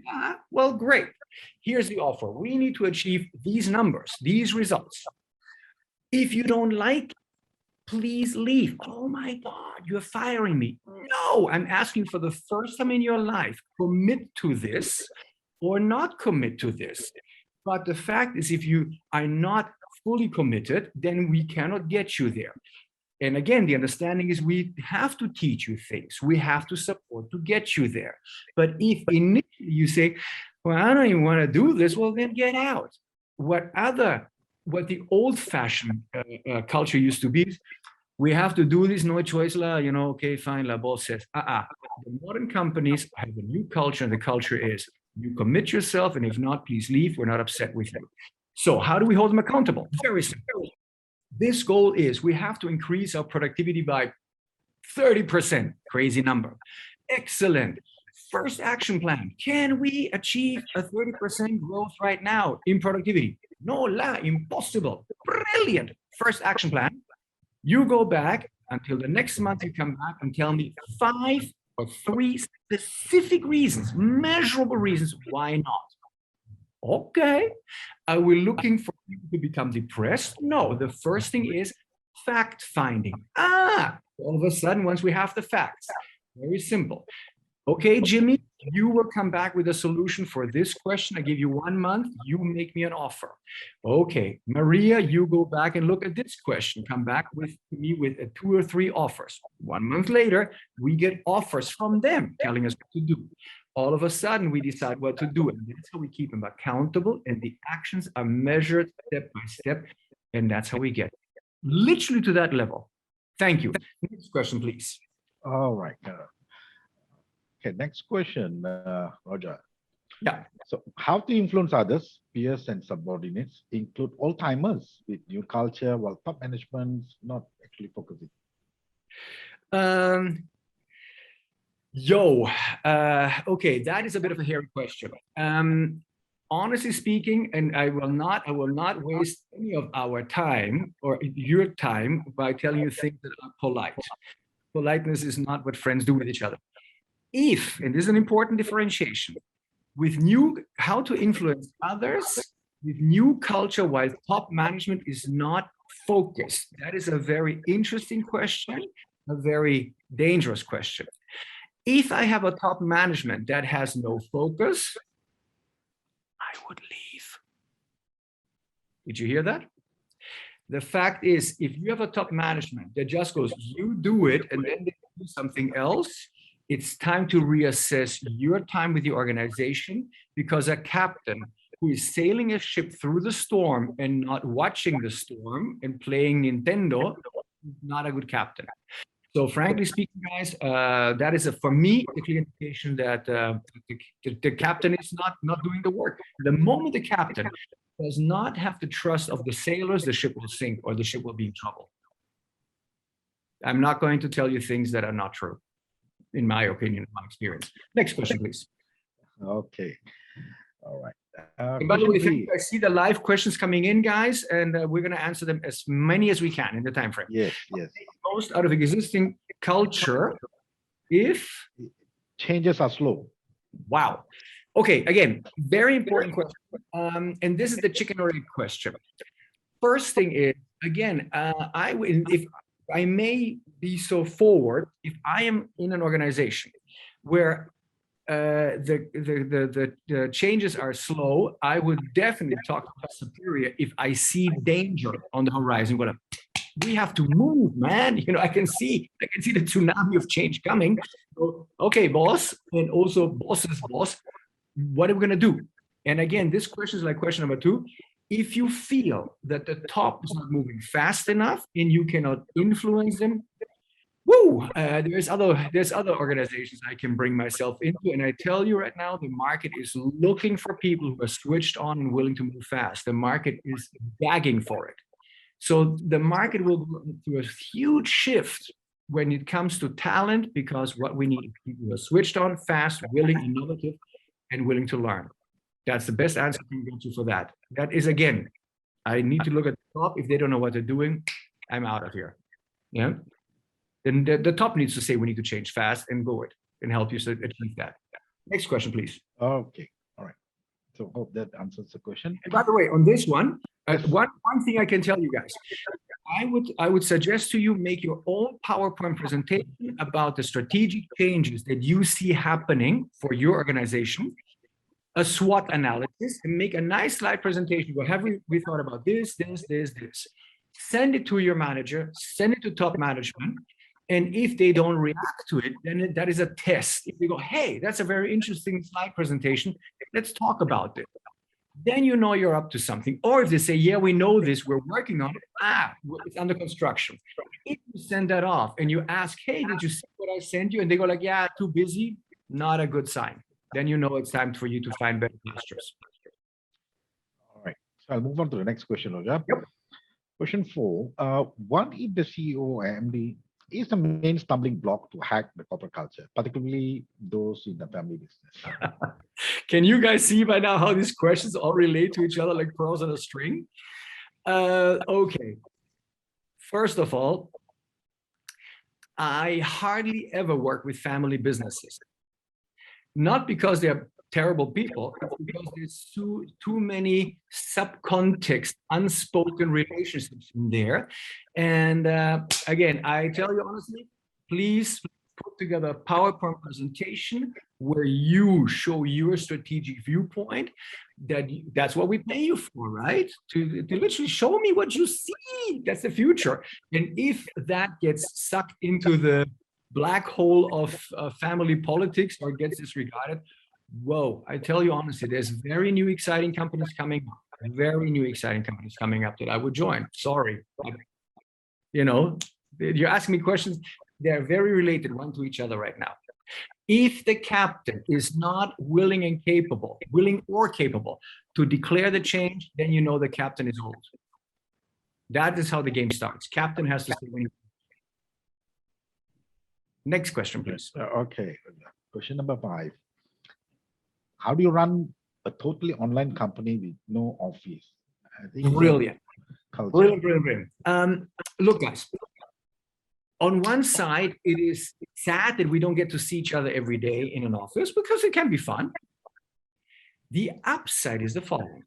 Yeah. Well, great. Here's the offer. We need to achieve these numbers, these results. If you don't like, please leave. Oh my God, you're firing me. No, I'm asking for the first time in your life, commit to this or not commit to this. But the fact is, if you are not fully committed, then we cannot get you there. And again, the understanding is we have to teach you things. We have to support to get you there. But if initially you say, well, I don't even want to do this, well, then get out. What the old-fashioned culture used to be, we have to do this, no choice, la, okay, fine, la boss says, The modern companies have a new culture, and the culture is, you commit yourself, and if not, please leave, we're not upset with you. So how do we hold them accountable? Very simple. This goal is we have to increase our productivity by 30%, crazy number. Excellent. First action plan. Can we achieve a 30% growth right now in productivity? No, impossible. Brilliant. First action plan. You go back until the next month, you come back and tell me 5 or 3 specific reasons, measurable reasons why not. Okay. Are we looking for people to become depressed? No, the first thing is fact finding. All of a sudden, once we have the facts, very simple. Okay, Jimmy, you will come back with a solution for this question. I give you 1 month, you make me an offer. Okay, Maria, you go back and look at this question. Come back with me with 2 or 3 offers. 1 month later, we get offers from them telling us what to do. All of a sudden, we decide what to do. And that's how we keep them accountable. And the actions are measured step by step. And that's how we get literally to that level. Thank you. Next question, please. All right. Okay, next question, Roger. Yeah. So how to influence others, peers and subordinates, include all-timers with new culture while top management not actually focusing? Yo, okay, that is a bit of a hairy question. Honestly speaking, and I will not waste any of our time or your time by telling you things that are polite. Politeness is not what friends do with each other. If, and this is an important differentiation, with how to influence others with new culture while top management is not focused. That is a very interesting question, a very dangerous question. If I have a top management that has no focus, I would leave. Did you hear that? The fact is, if you have a top management that just goes, you do it, and then they do something else, it's time to reassess your time with the organization, because a captain who is sailing a ship through the storm and not watching the storm and playing Nintendo is not a good captain. So frankly speaking, guys, that is for me a clear indication that the captain is not doing the work. The moment the captain does not have the trust of the sailors, the ship will sink or the ship will be in trouble. I'm not going to tell you things that are not true, in my opinion, in my experience. Next question, please. Okay. All right. And by the way, I see the live questions coming in, guys, and we're going to answer them as many as we can in the time frame. Yes, yes. Most out of existing culture, if changes are slow. Wow. Okay, again, very important question. And this is the chicken or egg question. First thing is, again, if I may be so forward, if I am in an organization where the changes are slow, I would definitely talk to my superior if I see danger on the horizon. We have to move, man. You know, I can see the tsunami of change coming. So, okay, boss, and also boss's boss, what are we gonna do? And again, this question is like question number 2. If you feel that the top is not moving fast enough and you cannot influence them, there's other organizations I can bring myself into, and I tell you right now, the market is looking for people who are switched on and willing to move fast. The market is begging for it. So the market will go through a huge shift when it comes to talent, because what we need is people who are switched on, fast, willing, innovative, and willing to learn. That's the best answer I can get you for that. That is, again, I need to look at the top. If they don't know what they're doing, I'm out of here. Yeah. Then the top needs to say we need to change fast and go it and help you achieve that. Next question, please. Okay. All right. So hope that answers the question. And by the way, on this one, one thing I can tell you guys, I would suggest to you make your own PowerPoint presentation about the strategic changes that you see happening for your organization, a SWOT analysis, and make a nice slide presentation. Well, have we thought about this? Send it to your manager, send it to top management. And if they don't react to it, then that is a test. If they go, hey, that's a very interesting slide presentation, let's talk about it. Then you know you're up to something. Or if they say, yeah, we know this, we're working on it, it's under construction. If you send that off and you ask, hey, did you see what I sent you? And they go like, yeah, too busy, not a good sign. Then you know it's time for you to find better pastures. All right. So I'll move on to the next question, Roger. Yep. Question 4. What if the CEO or MD is the main stumbling block to hack the corporate culture, particularly those in the family business? Can you guys see by now how these questions all relate to each other like pearls on a string? Okay. First of all, I hardly ever work with family businesses. Not because they're terrible people, it's because there's too many subcontext, unspoken relationships in there. And again, I tell you honestly, please put together a PowerPoint presentation where you show your strategic viewpoint. That's what we pay you for, right? To literally show me what you see. That's the future. And if that gets sucked into the black hole of family politics or gets disregarded, whoa, I tell you honestly, there's very new exciting companies coming up, that I would join. Sorry. You know, you're asking me questions. They're very related one to each other right now. If the captain is not willing or capable to declare the change, then you know the captain is old. That is how the game starts. Captain has to say when Next question, please. Okay. Question number 5. How do you run a totally online company with no office? I think Brilliant. culture. Brilliant. Look, guys, on one side, it is sad that we don't get to see each other every day in an office because it can be fun. The upside is the following,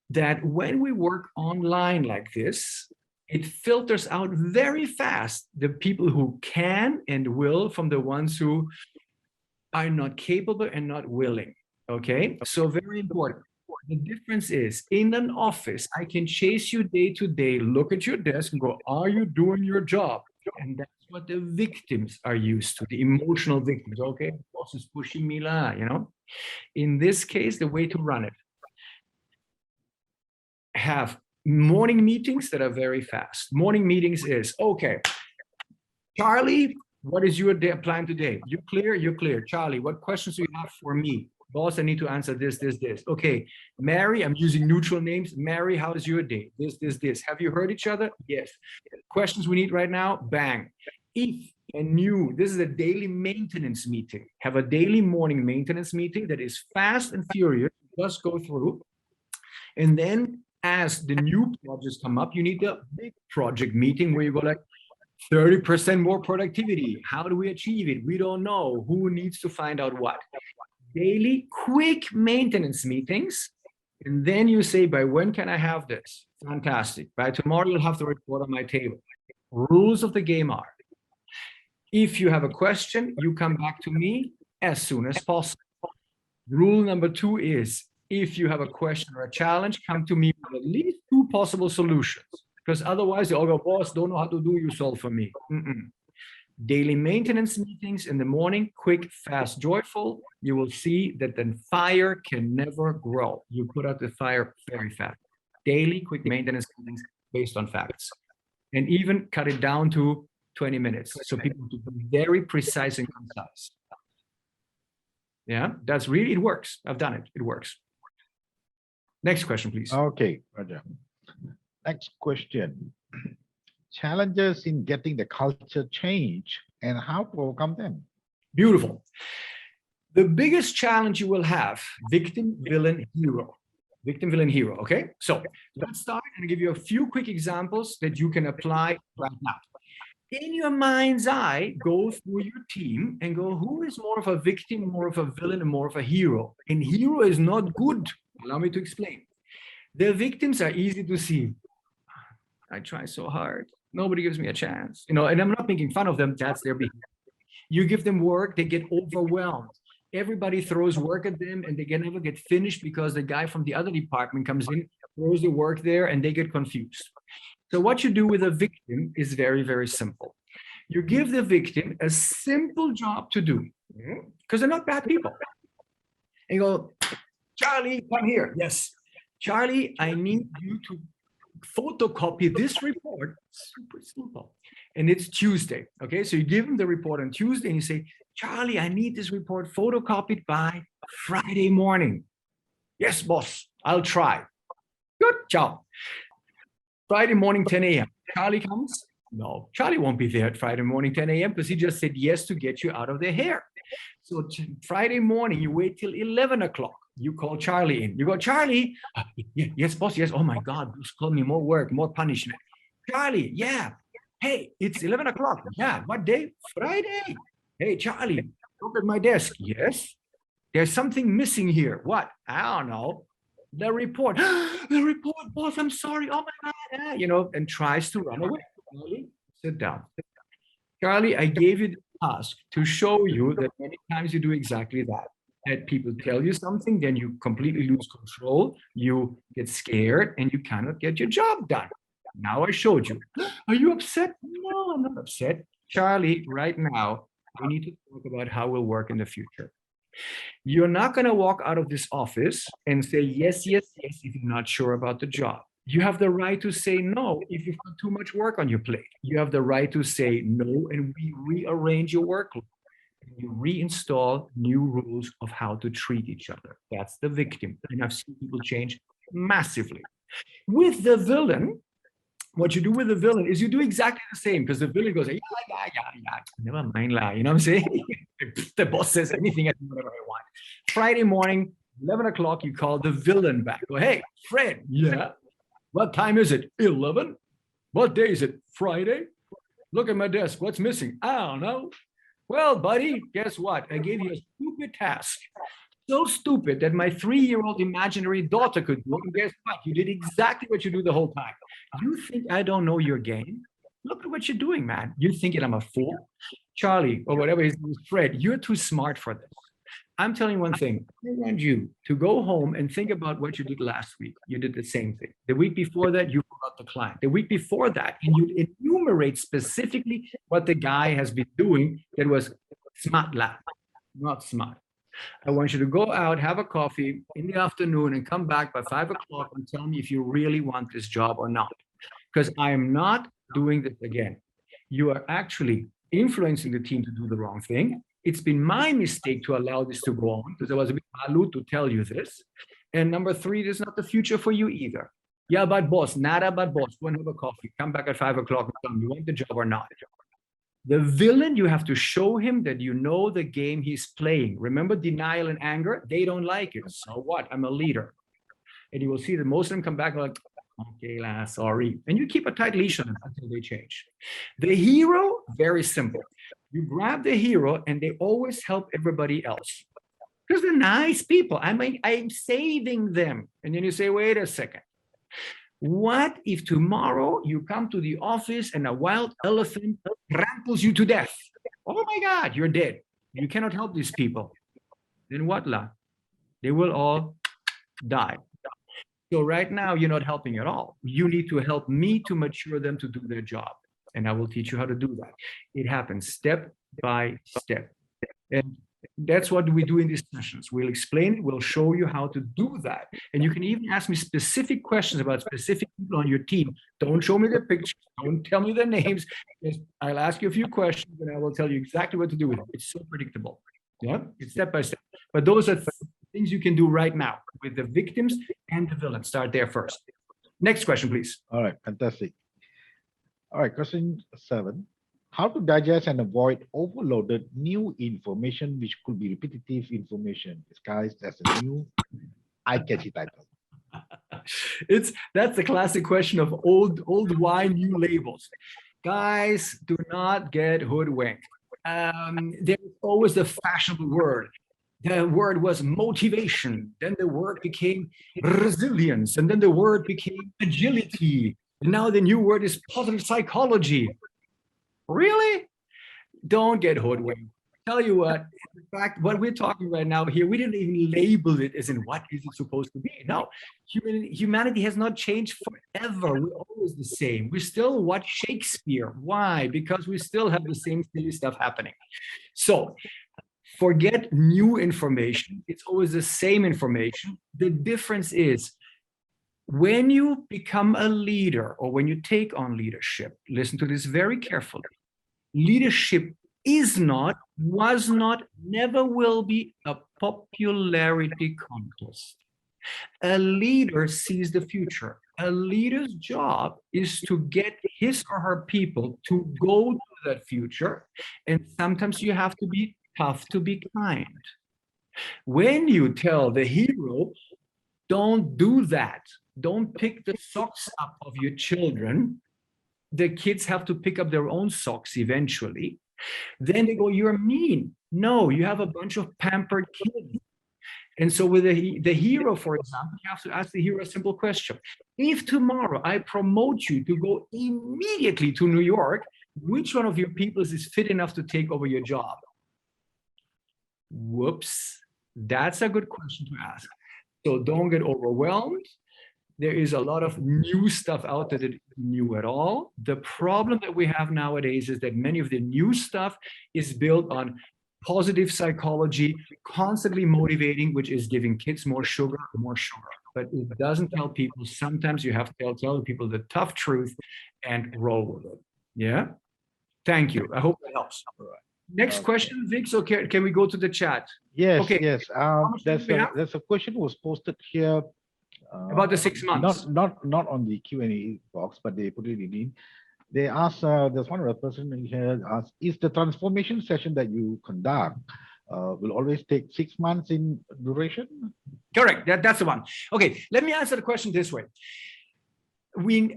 that when we work online like this, it filters out very fast the people who can and will from the ones who are not capable and not willing. Okay, so very important. The difference is in an office, I can chase you day to day, look at your desk and go, are you doing your job? And that's what the victims are used to, the emotional victims. Okay, boss is pushing me, you know. In this case, the way to run it, have morning meetings that are very fast. Morning meetings is, okay, Charlie, what is your plan today? You clear? You're clear. Charlie, what questions do you have for me? Boss, I need to answer this. Okay, Mary, I'm using neutral names. Mary, how's your day? This. Have you heard each other? Yes. Questions we need right now? Bang. If and you, this is a daily maintenance meeting. Have a daily morning maintenance meeting that is fast and furious. Just go through. And then as the new projects come up, you need the big project meeting where you go like 30% more productivity. How do we achieve it? We don't know. Who needs to find out what? Daily quick maintenance meetings. And then you say, by when can I have this? Fantastic. By tomorrow, you'll have the report on my table. Rules of the game are, if you have a question, you come back to me as soon as possible. Rule number 2 is, if you have a question or a challenge, come to me with at least 2 possible solutions. Because otherwise, you all go, boss, don't know how to do, you solve for me. Daily maintenance meetings in the morning, quick, fast, joyful. You will see that the fire can never grow. You put out the fire very fast. Daily, quick maintenance meetings based on facts. And even cut it down to 20 minutes. So people to be very precise and concise. Yeah, that's really, it works. I've done it. It works. Next question, please. Okay, Roger. Next question. Challenges in getting the culture change and how to overcome them. Beautiful. The biggest challenge you will have, victim, villain, hero. Victim, villain, hero. Okay, so let's start and give you a few quick examples that you can apply right now. In your mind's eye, go through your team and go, who is more of a victim, more of a villain, and more of a hero? And hero is not good. Allow me to explain. The victims are easy to see. I try so hard. Nobody gives me a chance. You know, and I'm not making fun of them. That's their behavior. You give them work, they get overwhelmed. Everybody throws work at them and they can never get finished because the guy from the other department comes in, throws the work there, and they get confused. So what you do with a victim is very, very simple. You give the victim a simple job to do because they're not bad people. And you go, Charlie, come here. Yes. Charlie, I need you to photocopy this report. Super simple. And it's Tuesday. Okay, so you give him the report on Tuesday and you say, Charlie, I need this report photocopied by Friday morning. Yes, boss, I'll try. Good job. Friday morning, 10 a.m. Charlie comes? No, Charlie won't be there at Friday morning, 10 a.m. because he just said yes to get you out of their hair. So Friday morning, you wait till 11 o'clock. You call Charlie in. You go, Charlie, yes, boss, yes. Oh my God, boss called me, more work, more punishment. Charlie, yeah. Hey, it's 11 o'clock. Yeah, what day? Friday. Hey, Charlie, look at my desk. Yes. There's something missing here. What? I don't know. The report. The report, boss, I'm sorry. Oh my God. You know, and tries to run away. Charlie, sit down. Charlie, I gave you the task to show you that many times you do exactly that. That people tell you something, then you completely lose control, you get scared, and you cannot get your job done. Now I showed you. Are you upset? No, I'm not upset. Charlie, right now, we need to talk about how we'll work in the future. You're not going to walk out of this office and say, yes, yes, yes, if you're not sure about the job. You have the right to say no if you've got too much work on your plate. You have the right to say no, and we rearrange your workload. You reinstall new rules of how to treat each other. That's the victim. And I've seen people change massively. With the villain, What you do with the villain is you do exactly the same, because the villain goes, yeah, never mind lah. You know what I'm saying? The boss says anything, I do whatever I want. Friday morning, 11 o'clock, you call the villain back. Go, hey, Fred, yeah. What time is it? 11. What day is it? Friday. Look at my desk. What's missing? I don't know. Well, buddy, guess what? I gave you a stupid task. So stupid that my 3-year-old imaginary daughter could do it. And guess what? You did exactly what you do the whole time. You think I don't know your game? Look at what you're doing, man. You thinking I'm a fool? Charlie, or whatever his name is, Fred, you're too smart for this. I'm telling you one thing. I want you to go home and think about what you did last week. You did the same thing. The week before that, you forgot the client. The week before that, and you enumerate specifically what the guy has been doing that was smart, not smart. I want you to go out, have a coffee in the afternoon, and come back by 5 o'clock and tell me if you really want this job or not. Because I am not doing this again. You are actually influencing the team to do the wrong thing. It's been my mistake to allow this to go on, because I was a bit malu to tell you this. And number 3, this is not the future for you either. Yeah, but boss, nada but boss. Go and have a coffee. Come back at 5 o'clock and tell me you want the job or not. The villain, you have to show him that you know the game he's playing. Remember denial and anger? They don't like it. So what? I'm a leader. And you will see that most of them come back and like, okay, la, sorry. And you keep a tight leash on them until they change. The hero, very simple. You grab the hero and they always help everybody else. Because they're nice people. I'm saving them. And then you say, wait a second. What if tomorrow you come to the office and a wild elephant tramples you to death? Oh my God, you're dead. You cannot help these people. Then what, la? They will all die. So right now, you're not helping at all. You need to help me to mature them to do their job. And I will teach you how to do that. It happens step by step. And that's what we do in these sessions. We'll explain it. We'll show you how to do that. And you can even ask me specific questions about specific people on your team. Don't show me their pictures. Don't tell me their names. Just, I'll ask you a few questions and I will tell you exactly what to do with it. It's so predictable. Yeah, it's step by step. But those are things you can do right now with the victims and the villains. Start there first. Next question, please. All right, fantastic. All right, question 7. How to digest and avoid overloaded new information, which could be repetitive information disguised as a new eye-catchy title. That's the classic question of old wine, new labels. Guys, do not get hoodwinked. There's always the fashionable word. The word was motivation. Then the word became resilience. And then the word became agility. And now the new word is positive psychology. Really? Don't get hoodwinked. Tell you what, in fact, what we're talking right now here, we didn't even label it as in what is it supposed to be. No, humanity has not changed forever. We're always the same. We still watch Shakespeare. Why? Because we still have the same silly stuff happening. So forget new information. It's always the same information. The difference is when you become a leader or when you take on leadership, listen to this very carefully. Leadership is not, was not, never will be a popularity contest. A leader sees the future. A leader's job is to get his or her people to go to that future. And sometimes you have to be tough to be kind. When you tell the hero, don't do that. Don't pick the socks up of your children. The kids have to pick up their own socks eventually. Then they go, you're mean. No, you have a bunch of pampered kids. And so with the hero, for example, you have to ask the hero a simple question. If tomorrow I promote you to go immediately to New York, which one of your people is fit enough to take over your job? Whoops. That's a good question to ask. So don't get overwhelmed. There is a lot of new stuff out there that isn't new at all. The problem that we have nowadays is that many of the new stuff is built on positive psychology, constantly motivating, which is giving kids more sugar. But it doesn't tell people. Sometimes you have to tell people the tough truth and roll with it. Yeah? Thank you. I hope that helps. Next question, Vic. So can we go to the chat? Yes, okay. yes. There's a question was posted here About the 6 months. Not on the Q&A box, but they put it in. They asked, there's one other person in here asked, is the transformation session that you conduct will always take 6 months in duration? Correct. That's the one. Okay, let me answer the question this way.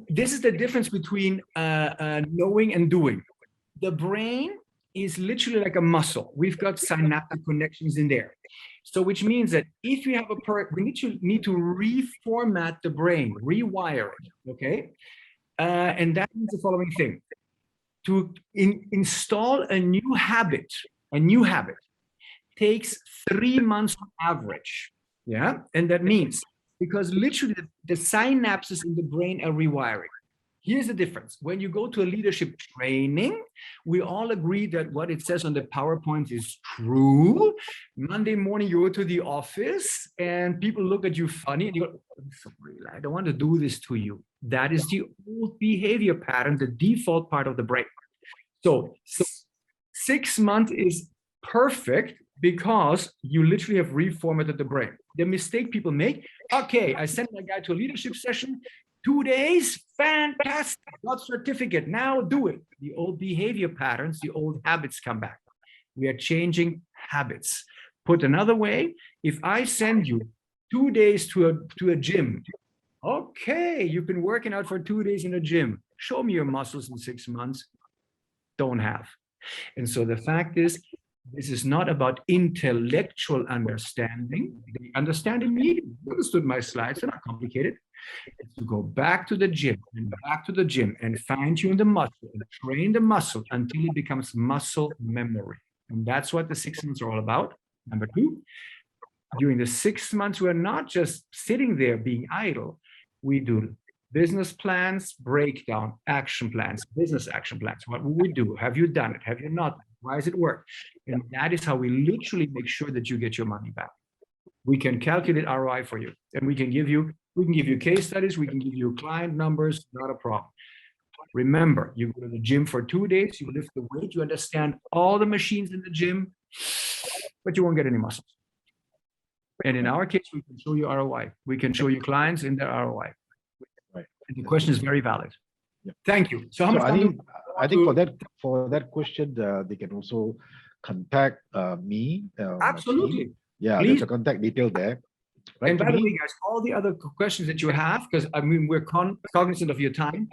This is the difference between knowing and doing. The brain is literally like a muscle. We've got synaptic connections in there. So which means that if you have we need to reformat the brain, rewire it, okay? And that means the following thing. To install a new habit takes 3 months on average, yeah? And that means, because literally the synapses in the brain are rewiring. Here's the difference. When you go to a leadership training, we all agree that what it says on the PowerPoint is true. Monday morning, you go to the office and people look at you funny and you go, I'm sorry, I don't want to do this to you. That is the old behavior pattern, the default part of the brain. So 6 months is perfect because you literally have reformatted the brain. The mistake people make, okay, I sent my guy to a leadership session, 2 days, fantastic, got certificate, now do it. The old behavior patterns, the old habits come back. We are changing habits. Put another way, if I send you 2 days to a gym, okay, you've been working out for 2 days in a gym, show me your muscles in 6 months, don't have. And so the fact is, this is not about intellectual understanding. They understand immediately. You understood my slides, they're not complicated. It's to go back to the gym and fine tune the muscle and train the muscle until it becomes muscle memory. And that's what the 6 months are all about. Number two, during the 6 months, we're not just sitting there being idle. We do business plans, breakdown, action plans, business action plans. What will we do? Have you done it? Have you not? Why does it work? And that is how we literally make sure that you get your money back. We can calculate ROI for you, and we can give you case studies, we can give you client numbers, not a problem. Remember, you go to the gym for 2 days, you lift the weight, you understand all the machines in the gym, but you won't get any muscles. And in our case, we can show you ROI. We can show you clients in their ROI. Right. And the question is very valid. Yeah. Thank you. So how So much I think for that question, they can also contact me. Absolutely. Yeah, Please. there's a contact detail there. Right, and by the way, guys, all the other questions that you have, because I mean, we're cognizant of your time,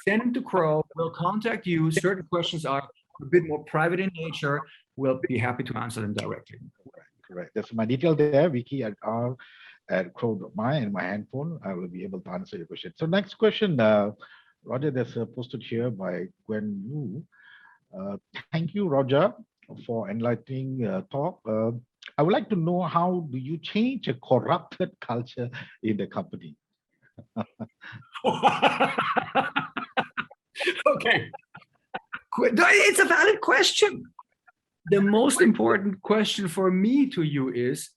send them to Crowe. We'll contact you. Certain questions are a bit more private in nature. We'll be happy to answer them directly. Correct. There's my detail there, Vicky at Crowe.my, and my handphone. I will be able to answer your question. So next question, Roger, that's posted here by Gwen Wu. Thank you, Roger, for enlightening talk. I would like to know, how do you change a corrupted culture in the company? Okay. It's a valid question. The most important question for me to you is,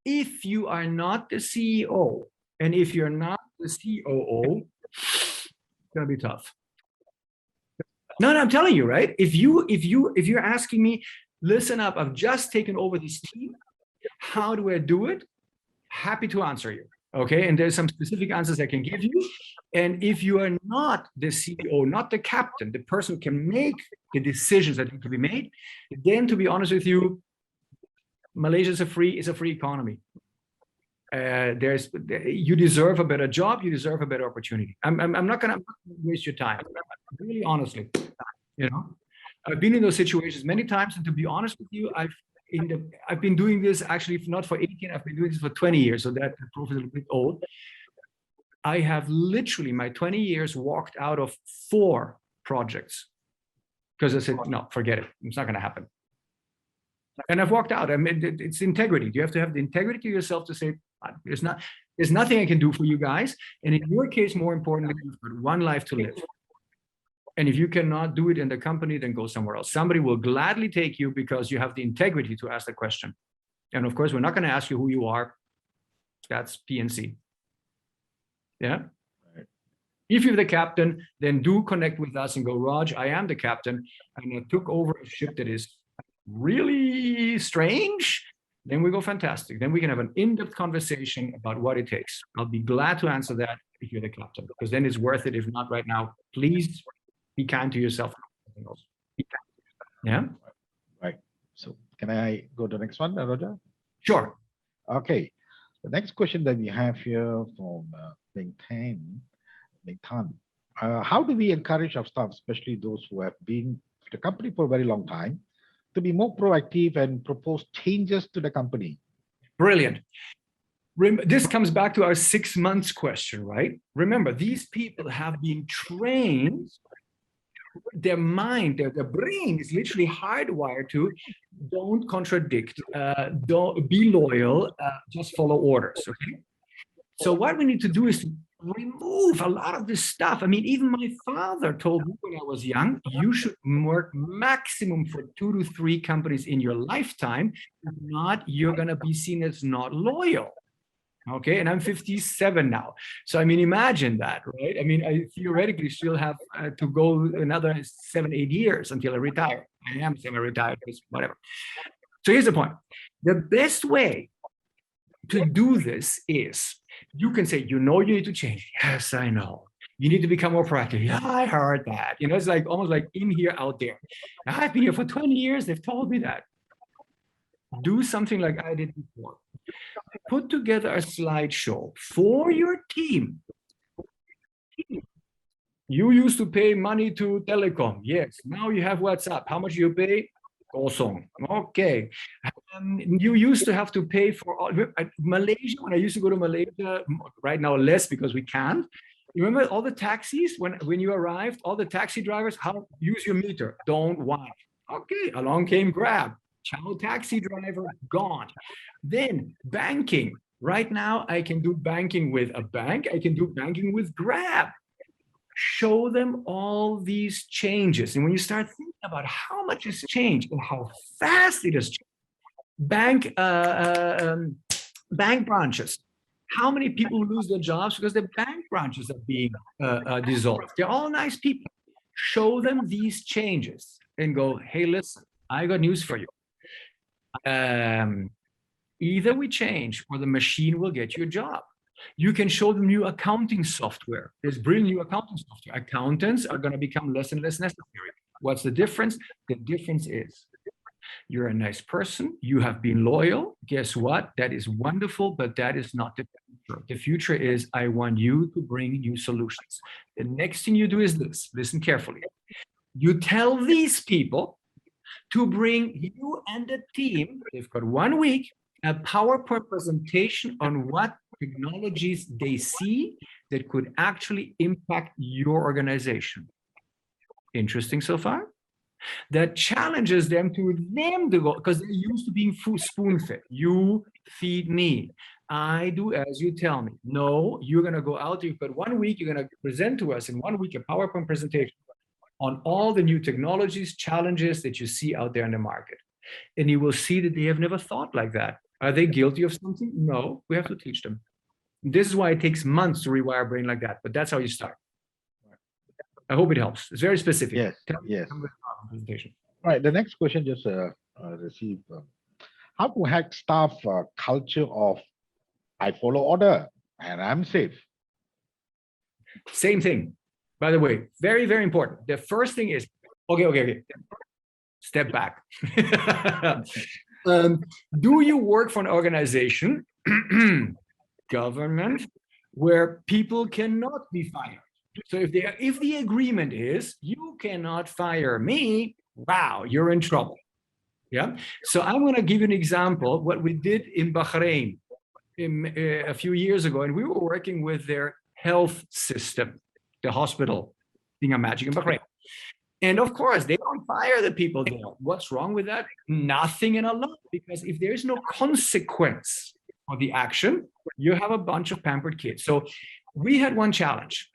if you are not the CEO, and if you're not the COO, it's gonna be tough. No, I'm telling you, right? If you're asking me, listen up, I've just taken over this team, how do I do it? Happy to answer you. Okay, and there's some specific answers I can give you. And if you are not the CEO, not the captain, the person who can make the decisions that need to be made, then to be honest with you, Malaysia is a free economy. You deserve a better job, you deserve a better opportunity. I'm not gonna waste your time, really honestly. You know, I've been in those situations many times, and to be honest with you, I've been doing this actually not for 18, I've been doing this for 20 years, so that proof is a little bit old. I have literally, my 20 years, walked out of 4 projects because I said, no, forget it, it's not going to happen. And I've walked out. I mean, it's integrity. You have to have the integrity to yourself to say, there's nothing I can do for you guys. And in your case, more importantly, you've got one life to live. And if you cannot do it in the company, then go somewhere else. Somebody will gladly take you because you have the integrity to ask the question. And of course, we're not going to ask you who you are. That's PNC. Yeah. Right. If you're the captain, then do connect with us and go, Raj, I am the captain, and I took over a ship that is really strange. then we go fantastic. Then we can have an in-depth conversation about what it takes. I'll be glad to answer that if you're the captain, because then it's worth it. If not right now, please be kind to yourself. Yeah. Right. So can I go to the next one, Roger? Sure. Okay. The next question that we have here from Ming Tan. How do we encourage our staff, especially those who have been with the company for a very long time, to be more proactive and propose changes to the company? Brilliant. This comes back to our 6 months question, right? Remember, these people have been trained. Their mind, their brain is literally hardwired to don't contradict, don't be loyal, just follow orders. Okay. So what we need to do is to remove a lot of this stuff. I mean, even my father told me when I was young, you should work maximum for 2 to 3 companies in your lifetime. If not, you're going to be seen as not loyal. Okay, and I'm 57 now. So, I mean, imagine that, right? I mean, I theoretically still have to go another 7, 8 years until I retire. I am semi-retired, whatever. So here's the point. The best way to do this is you can say, you need to change. Yes, I know. You need to become more proactive. Yeah, I heard that. It's like almost like in here, out there. I've been here for 20 years. They've told me that. Do something like I did before. Put together a slideshow for your team. You used to pay money to telecom. Yes. Now you have WhatsApp. How much you pay? Kosong. Okay. You used to have to pay for Malaysia. When I used to go to Malaysia, right now less because we can't. You remember all the taxis when you arrived? All the taxi drivers, use your meter. Don't whine. Okay. Along came Grab. Ciao, taxi driver, gone. Then banking. Right now, I can do banking with a bank. I can do banking with Grab. Show them all these changes. And when you start thinking about how much has changed and how fast it has changed, bank branches. How many people lose their jobs because the bank branches are being dissolved? They're all nice people. Show them these changes and go, hey, listen, I got news for you. Either we change or the machine will get you a job. You can show them new accounting software. There's brilliant new accounting software. Accountants are going to become less and less necessary. What's the difference? The difference is you're a nice person. You have been loyal. Guess what? That is wonderful, but that is not the future. The future is I want you to bring new solutions. The next thing you do is this. Listen carefully. You tell these people to bring you and the team, they've got 1 week, a PowerPoint presentation on what technologies they see that could actually impact your organization. Interesting so far? That challenges them to go, because they're used to being spoon-fed. You feed me. I do as you tell me. No, you're going to go out, you've got 1 week, you're going to present to us in 1 week a PowerPoint presentation on all the new technologies, challenges that you see out there in the market. And you will see that they have never thought like that. Are they guilty of something? No, we have to teach them. This is why it takes months to rewire a brain like that, but that's how you start. I hope it helps. It's very specific. Yes, yes. Right, the next question just received. How to hack staff culture of I follow order and I'm safe? Same thing. By the way, very, very important. The first thing is, okay. Step back. Do you work for an organization, government, where people cannot be fired? So if the agreement is you cannot fire me, wow, you're in trouble. Yeah. So I'm going to give you an example. What we did in Bahrain a few years ago, and we were working with their health system, the hospital, thing magic in Bahrain. And of course, they don't fire the people there. What's wrong with that? Nothing and a lot, because if there's no consequence for the action, you have a bunch of pampered kids. So we had one challenge.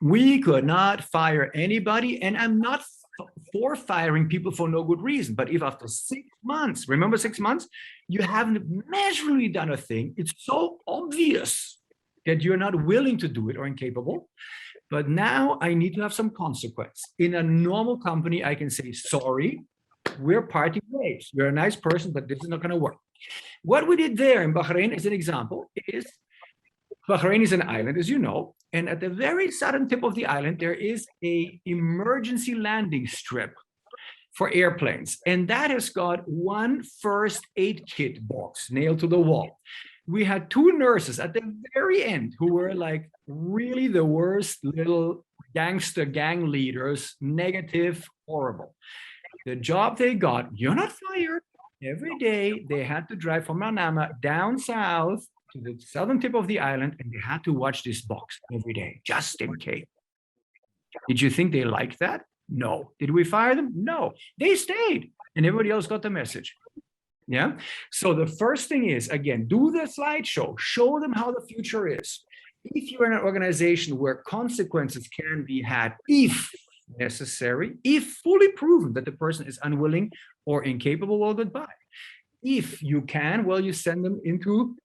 We could not fire anybody, and I'm not for firing people for no good reason. But if after 6 months, remember 6 months, you haven't measurably done a thing, it's so obvious that you're not willing to do it or incapable. But now I need to have some consequence. In a normal company, I can say, sorry, we're parting ways. You're a nice person, but this is not going to work. What we did there in Bahrain, as an example, is Bahrain is an island, as you know, and at the very southern tip of the island, there is a emergency landing strip for airplanes. And that has got one first aid kit box nailed to the wall. We had two nurses at the very end who were like really the worst little gangster gang leaders, negative, horrible. The job they got, you're not fired. Every day they had to drive from Manama down south to the southern tip of the island, and they had to watch this box every day, just in case. Did you think they liked that? No. Did we fire them? No. They stayed, and everybody else got the message. Yeah. So the first thing is, again, do the slideshow, show them how the future is. If you're in an organization where consequences can be had, if necessary, if fully proven that the person is unwilling or incapable, well, goodbye. If you can, well, you send them into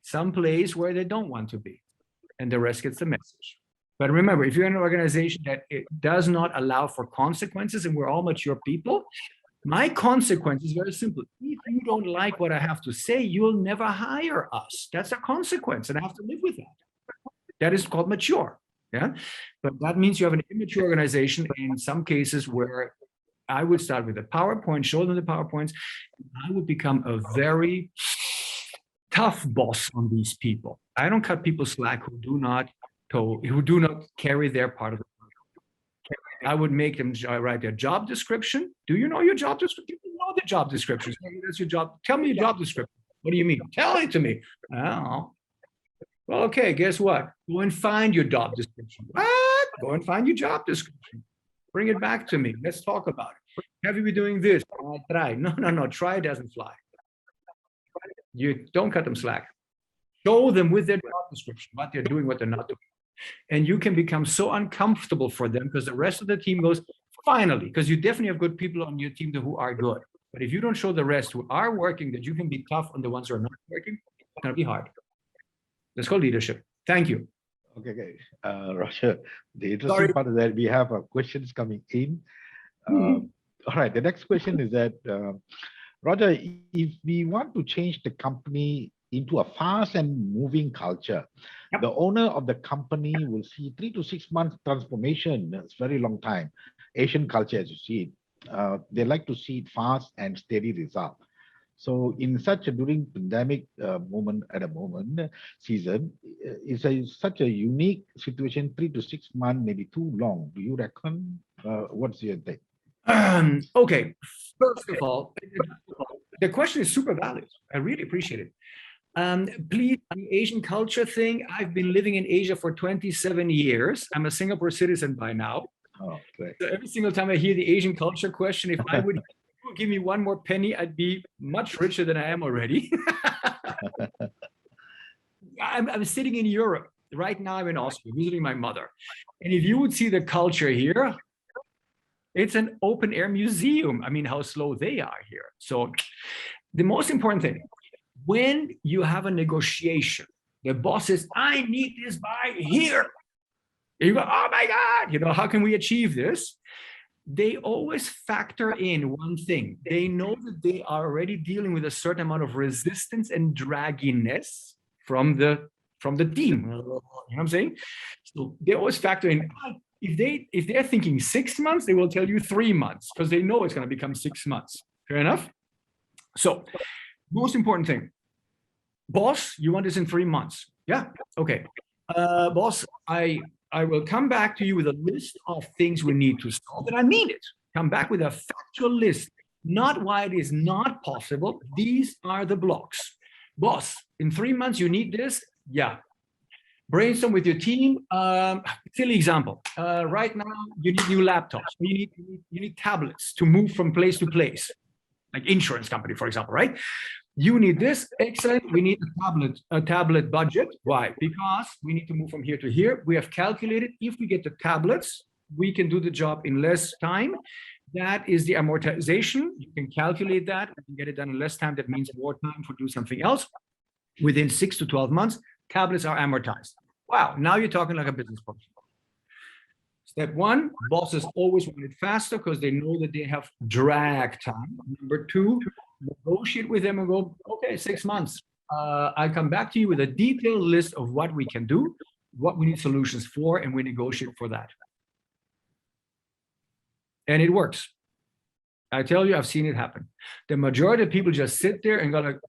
some place where they don't want to be, and the rest gets the message. But remember, if you're in an organization that it does not allow for consequences, and we're all mature people, my consequence is very simple. If you don't like what I have to say, you'll never hire us. That's a consequence, and I have to live with that. That is called mature. Yeah, but that means you have an immature organization in some cases where I would start with a PowerPoint, show them the PowerPoints. I would become a very tough boss on these people. I don't cut people slack who do not carry their part of the program. I would make them write their job description. Do you know your job description? You know the job description. That's your job. Tell me your job description. What do you mean? Tell it to me. Oh. Well, okay, guess what? Go and find your job description. What? Go and find your job description. Bring it back to me. Let's talk about it. Have you been doing this? Try. No. Try doesn't fly. You don't cut them slack. Show them with their job description what they're doing, what they're not doing. And you can become so uncomfortable for them because the rest of the team goes, finally, because you definitely have good people on your team who are good. But if you don't show the rest who are working that you can be tough on the ones who are not working, it's going to be hard. That's called leadership. Thank you. Okay. Roger, the interesting part is that we have questions coming in. All right. The next question is that, Roger, if we want to change the company into a fast and moving culture, the owner of the company will see 3 to 6 months transformation. That's a very long time. Asian culture, as you see it, they like to see it fast and steady result. So in during pandemic season, it's such a unique situation. 3 to 6 months may be too long. Do you reckon? What's your take? Okay. First of all, the question is super valid. I really appreciate it. Please, the Asian culture thing, I've been living in Asia for 27 years. I'm a Singapore citizen by now. Oh, great. So every single time I hear the Asian culture question, if I would give me one more penny, I'd be much richer than I am already. I'm sitting in Europe. Right now I'm in Austria, visiting my mother. And if you would see the culture here, it's an open air museum. I mean, how slow they are here. So the most important thing, when you have a negotiation, the boss says, I need this by here. And you go, oh my God, how can we achieve this? They always factor in one thing. They know that they are already dealing with a certain amount of resistance and dragginess from the team. You know what I'm saying? So they always factor in. If they're thinking 6 months, they will tell you 3 months because they know it's going to become 6 months. Fair enough? So most important thing, boss, you want this in 3 months? Yeah. Okay. Boss, I will come back to you with a list of things we need to solve, and I mean it. Come back with a factual list, not why it is not possible. These are the blocks. Boss, in 3 months, you need this? Yeah. Brainstorm with your team. Silly example. Right now, you need new laptops. You need tablets to move from place to place, like insurance company, for example, right? You need this. Excellent. We need a tablet budget. Why? Because we need to move from here to here. We have calculated if we get the tablets, we can do the job in less time. That is the amortization. You can calculate that. We can get it done in less time. That means more time for do something else. Within 6 to 12 months, tablets are amortized. Wow. Now you're talking like a business person. Step one, bosses always want it faster because they know that they have drag time. Number two, negotiate with them and go, okay, 6 months. I come back to you with a detailed list of what we can do, what we need solutions for, and we negotiate for that. And it works. I tell you, I've seen it happen. The majority of people just sit there and go like,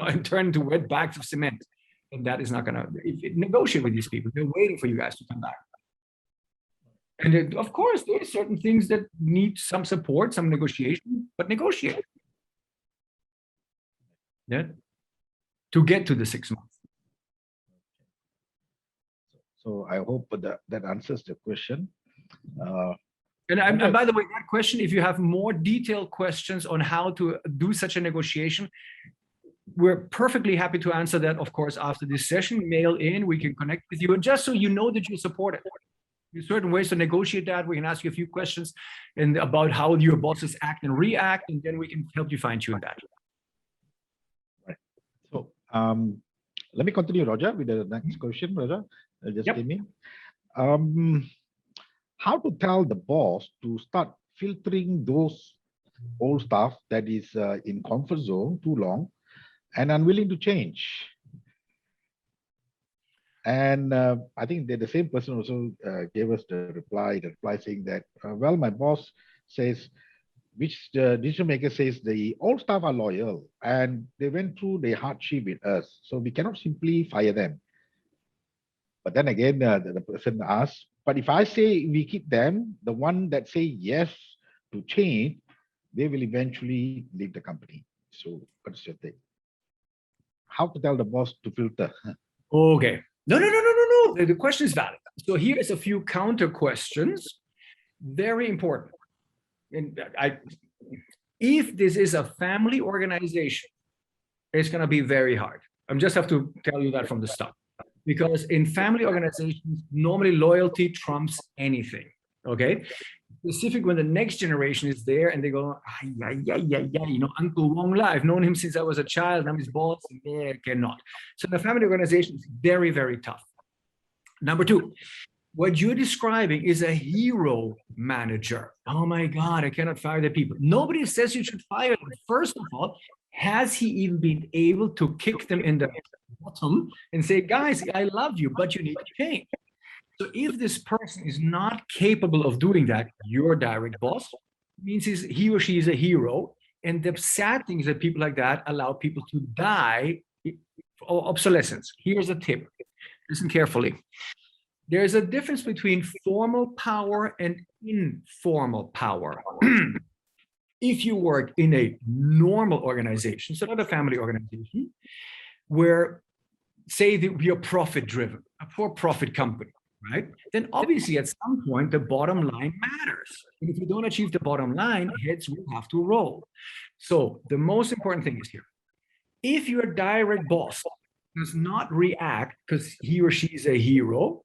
and turn into wet bags of cement. And that is not going to negotiate with these people. They're waiting for you guys to come back. And then, of course, there are certain things that need some support, some negotiation, but negotiate. Yeah. To get to the 6 months. So I hope that answers the question. And by the way, that question, if you have more detailed questions on how to do such a negotiation, we're perfectly happy to answer that, of course, after this session. Mail in, we can connect with you. And just so you know that you support it. There's certain ways to negotiate that. We can ask you a few questions and about how your bosses act and react, and then we can help you fine-tune that. Right. So let me continue, Roger, with the next question, Roger. Just came in. How to tell the boss to start filtering those old staff that is in comfort zone too long and unwilling to change? And I think that the same person also gave us the reply saying that, well, my boss says, which the decision maker says the old staff are loyal and they went through the hardship with us. So we cannot simply fire them. But then again, the person asks, but if I say we keep them, the one that say yes to change, they will eventually leave the company. So what's your take? How to tell the boss to filter? Okay. No. The question is valid. So here is a few counter questions. Very important. And if this is a family organization, it's going to be very hard. I just have to tell you that from the start. Because in family organizations, normally loyalty trumps anything. Okay? Specific when the next generation is there and they go, Uncle Wong La, I've known him since I was a child, I'm his boss, and they cannot. So the family organization is very, very tough. Number two, what you're describing is a hero manager. Oh my God, I cannot fire the people. Nobody says you should fire them. First of all, has he even been able to kick them in the bottom and say, guys, I love you, but you need to change? So if this person is not capable of doing that, your direct boss, means he or she is a hero. And the sad thing is that people like that allow people to die or obsolescence. Here's a tip. Listen carefully. There's a difference between formal power and informal power. If you work in a normal organization, so not a family organization, where, say, you're profit-driven, a for-profit company, right? Then obviously at some point, the bottom line matters. And if you don't achieve the bottom line, heads will have to roll. So the most important thing is here. If your direct boss does not react because he or she is a hero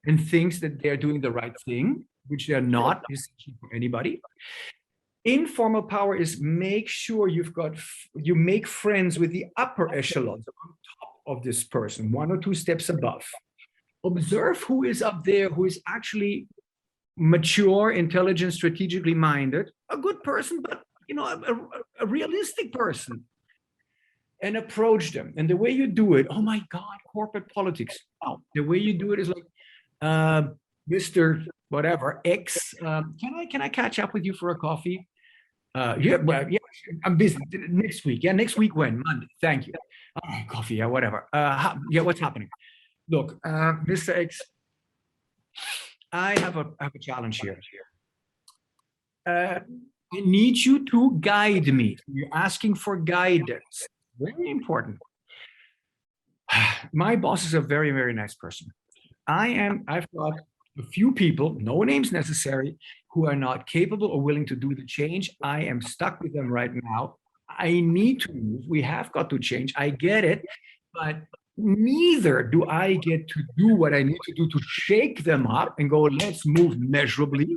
and thinks that they're doing the right thing, which they're not essentially for anybody, informal power is make sure you make friends with the upper echelons on top of this person, 1 or 2 steps above. Observe who is up there, who is actually mature, intelligent, strategically minded, a good person, but a realistic person, and approach them. And the way you do it, oh my God, corporate politics. Oh, the way you do it is like, Mr. Whatever X, can I catch up with you for a coffee? Yeah, I'm busy next week. Yeah, next week when? Monday. Thank you. Oh, coffee, yeah, whatever. Yeah, what's happening? Look, Mr. X, I have a challenge here. I need you to guide me. You're asking for guidance. Very important. My boss is a very, very nice person. I've got a few people, no names necessary, who are not capable or willing to do the change. I am stuck with them right now. I need to move. We have got to change. I get it, but neither do I get to do what I need to do to shake them up and go, let's move measurably,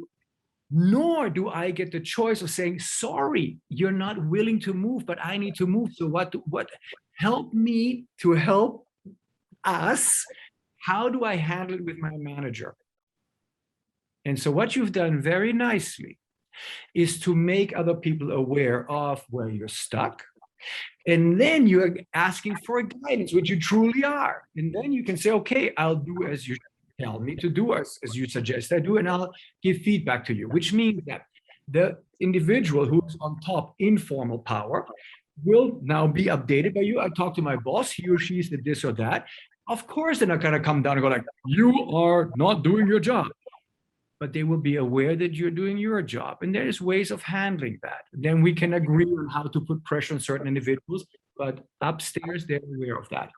nor do I get the choice of saying, sorry, you're not willing to move, but I need to move. So what help me to help us? How do I handle it with my manager? And so what you've done very nicely is to make other people aware of where you're stuck. And then you're asking for guidance, which you truly are. And then you can say, okay, I'll do as you tell me to do, as you suggest I do, and I'll give feedback to you, which means that the individual who's on top, informal power, will now be updated by you. I talk to my boss, he or she said this or that. Of course, they're not going to come down and go like, you are not doing your job. But they will be aware that you're doing your job. And there's ways of handling that. Then we can agree on how to put pressure on certain individuals, but upstairs, they're aware of that.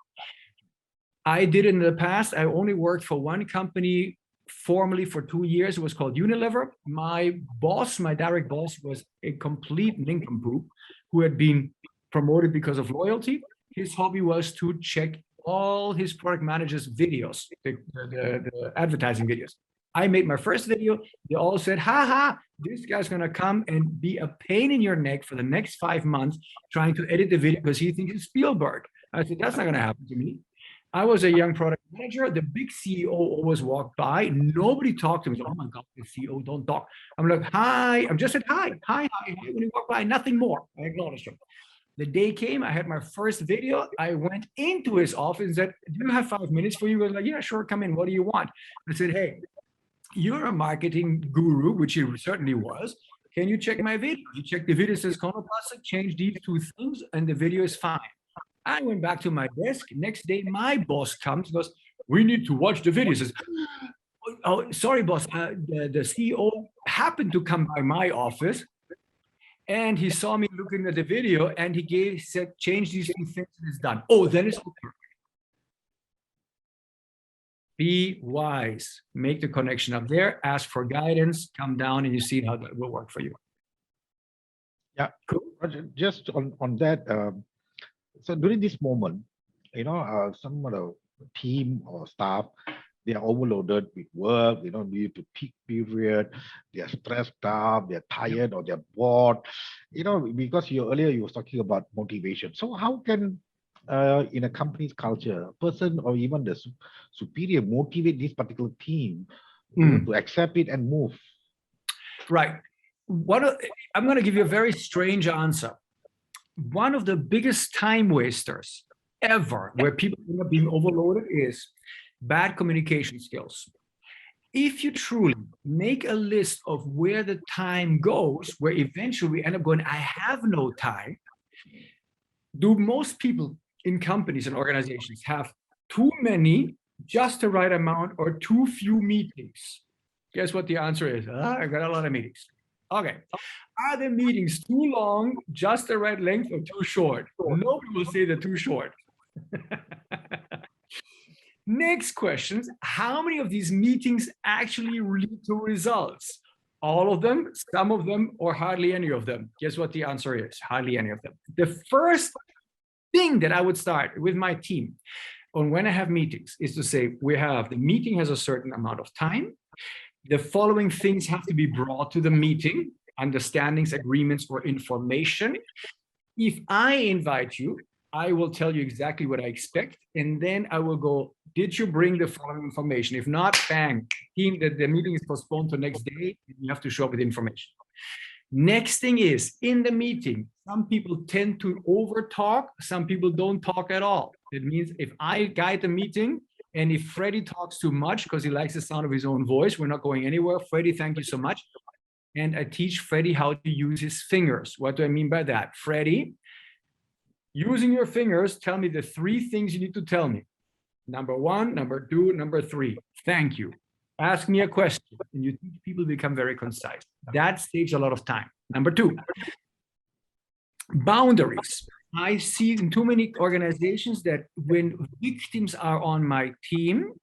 I did in the past, I only worked for one company formally for 2 years. It was called Unilever. My boss, my direct boss, was a complete nincompoop who had been promoted because of loyalty. His hobby was to check all his product managers' videos, the advertising videos. I made my first video. They all said, ha ha, this guy's going to come and be a pain in your neck for the next 5 months trying to edit the video because he thinks it's Spielberg. I said, that's not going to happen to me. I was a young product manager. The big CEO always walked by. Nobody talked to me. Oh my God, the CEO don't talk. I'm like, hi. I'm just said, hi. When he walked by, nothing more. I acknowledged him. The day came, I had my first video. I went into his office and said, do you have 5 minutes for you? He was like, yeah, sure, come in. What do you want? I said, hey, you're a marketing guru, which he certainly was. Can you check my video? He checked the video, says Konopasek, change these 2 things, and the video is fine. I went back to my desk. Next day, my boss comes, goes, we need to watch the video. He says, oh, sorry, boss. The CEO happened to come by my office, and he saw me looking at the video, and he said, change these 2 things, and it's done. Oh, then it's over. Be wise, make the connection up there, ask for guidance, come down, and you see how that will work for you. Yeah, cool. Just on that, so during this moment, some of the team or staff, they are overloaded with work, due to peak period, they are stressed out, they're tired or they're bored, because earlier you were talking about motivation. So how can in a company's culture, a person or even the superior motivate this particular team to accept it and move? Right. I'm going to give you a very strange answer. One of the biggest time wasters ever, where people end up being overloaded, is bad communication skills. If you truly make a list of where the time goes, where eventually we end up going, I have no time, do most people in companies and organizations have too many, just the right amount, or too few meetings? Guess what the answer is? I got a lot of meetings. Okay. Are the meetings too long, just the right length, or too short? Nobody will say they're too short. Next question, how many of these meetings actually lead to results? All of them, some of them, or hardly any of them? Guess what the answer is? Hardly any of them. The first thing that I would start with my team on when I have meetings is to say, the meeting has a certain amount of time. The following things have to be brought to the meeting: understandings, agreements, or information. If I invite you, I will tell you exactly what I expect, and then I will go, did you bring the following information? If not, bang, team, the meeting is postponed to next day, and you have to show up with information. Next thing is, in the meeting, some people tend to over talk, some people don't talk at all. It means if I guide the meeting, and if Freddie talks too much because he likes the sound of his own voice, we're not going anywhere. Freddie, thank you so much. And I teach Freddie how to use his fingers. What do I mean by that? Freddie, using your fingers, tell me the 3 things you need to tell me. Number 1, number 2, number 3. Thank you. Ask me a question, and you teach people to become very concise. That saves a lot of time. Number 2, boundaries. I see in too many organizations that when victims are on my team,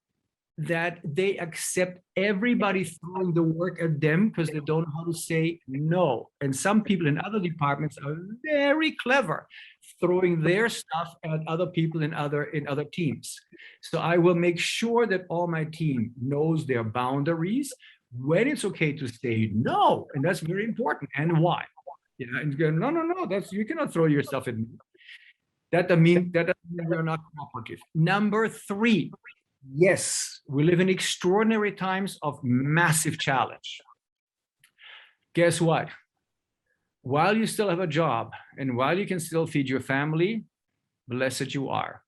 that they accept everybody throwing the work at them because they don't know how to say no. And some people in other departments are very clever, throwing their stuff at other people in other teams. So I will make sure that all my team knows their boundaries, when it's okay to say no, and that's very important, and why. And go, no, you cannot throw yourself at me. That doesn't mean we're not cooperative. Number 3, Yes, we live in extraordinary times of massive challenge. Guess what? While you still have a job and while you can still feed your family, blessed you are.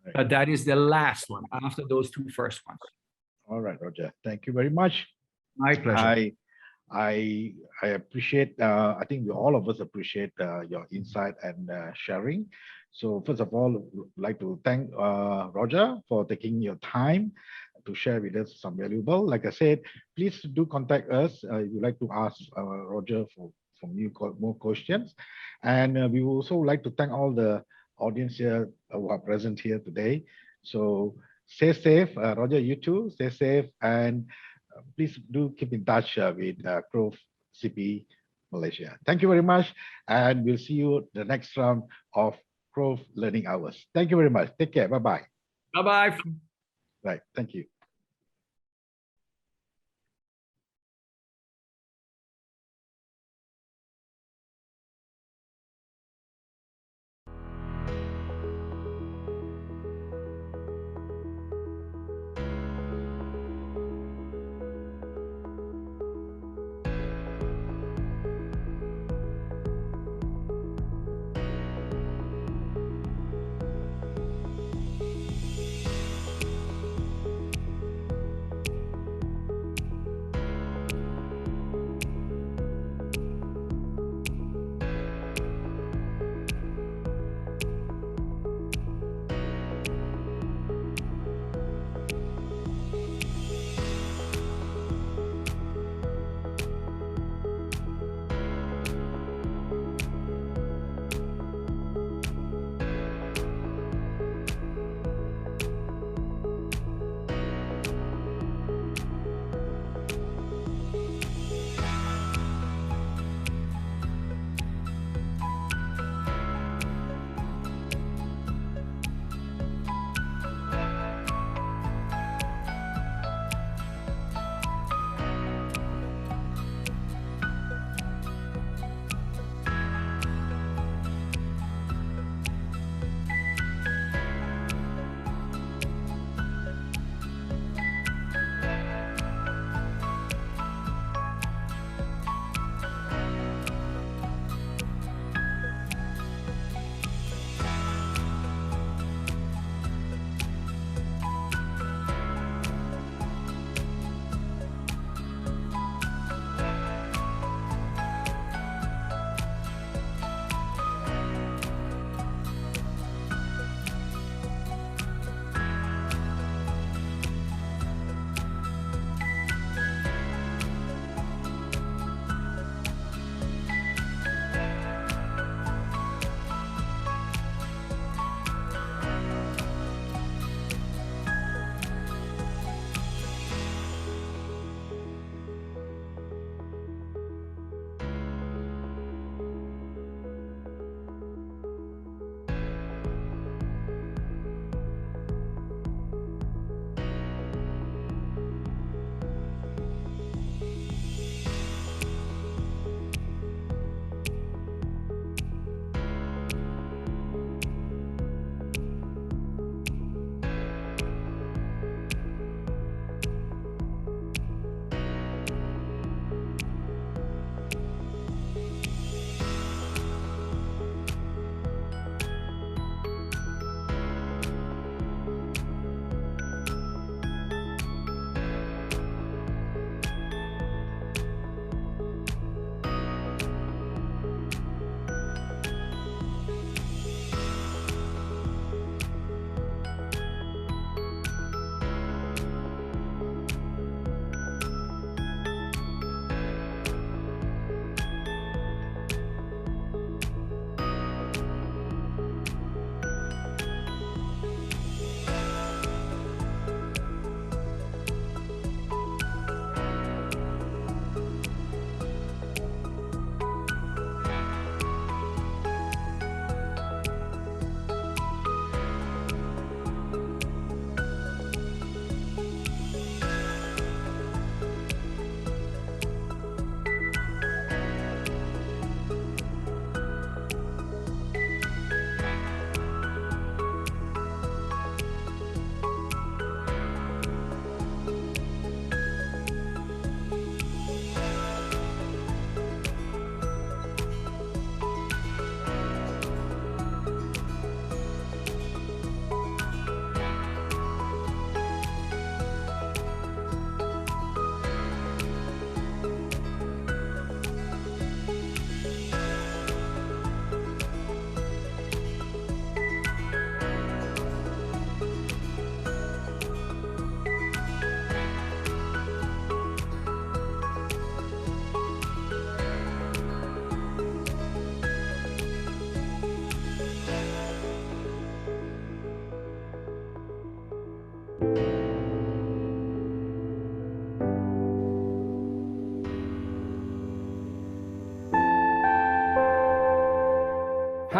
Right. But that is the last one after those two first ones. All right, Roger. Thank you very much. My pleasure. I appreciate. I think all of us appreciate your insight and sharing. So first of all, would like to thank Roger for taking your time to share with us some valuable. Like I said, please do contact us if you'd like to ask Roger for more questions. And we would also like to thank all the audience here who are present here today. So stay safe, Roger. You too. Stay safe and. Please do keep in touch with Crowe CP Malaysia. Thank you very much, and we'll see you the next round of Crowe Learning Hours. Thank you very much. Take care. Bye-bye. Bye-bye. Right. Thank you.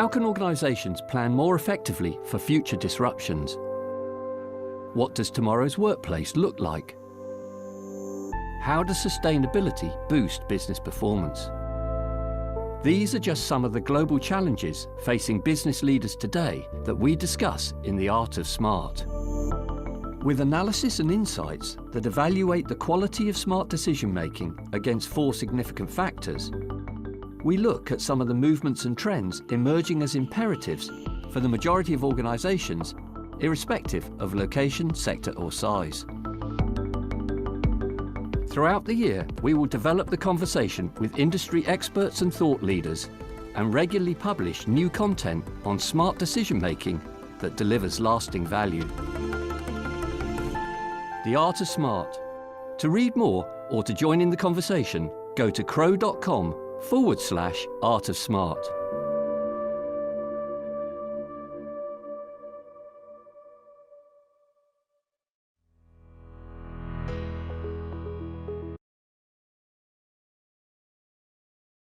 How can organisations plan more effectively for future disruptions? What does tomorrow's workplace look like? How does sustainability boost business performance? These are just some of the global challenges facing business leaders today that we discuss in The Art of Smart. With analysis and insights that evaluate the quality of smart decision-making against 4 significant factors, we look at some of the movements and trends emerging as imperatives for the majority of organisations, irrespective of location, sector or size. Throughout the year, we will develop the conversation with industry experts and thought leaders and regularly publish new content on smart decision-making that delivers lasting value. The Art of Smart. To read more or to join in the conversation, go to crowe.com/Art of Smart.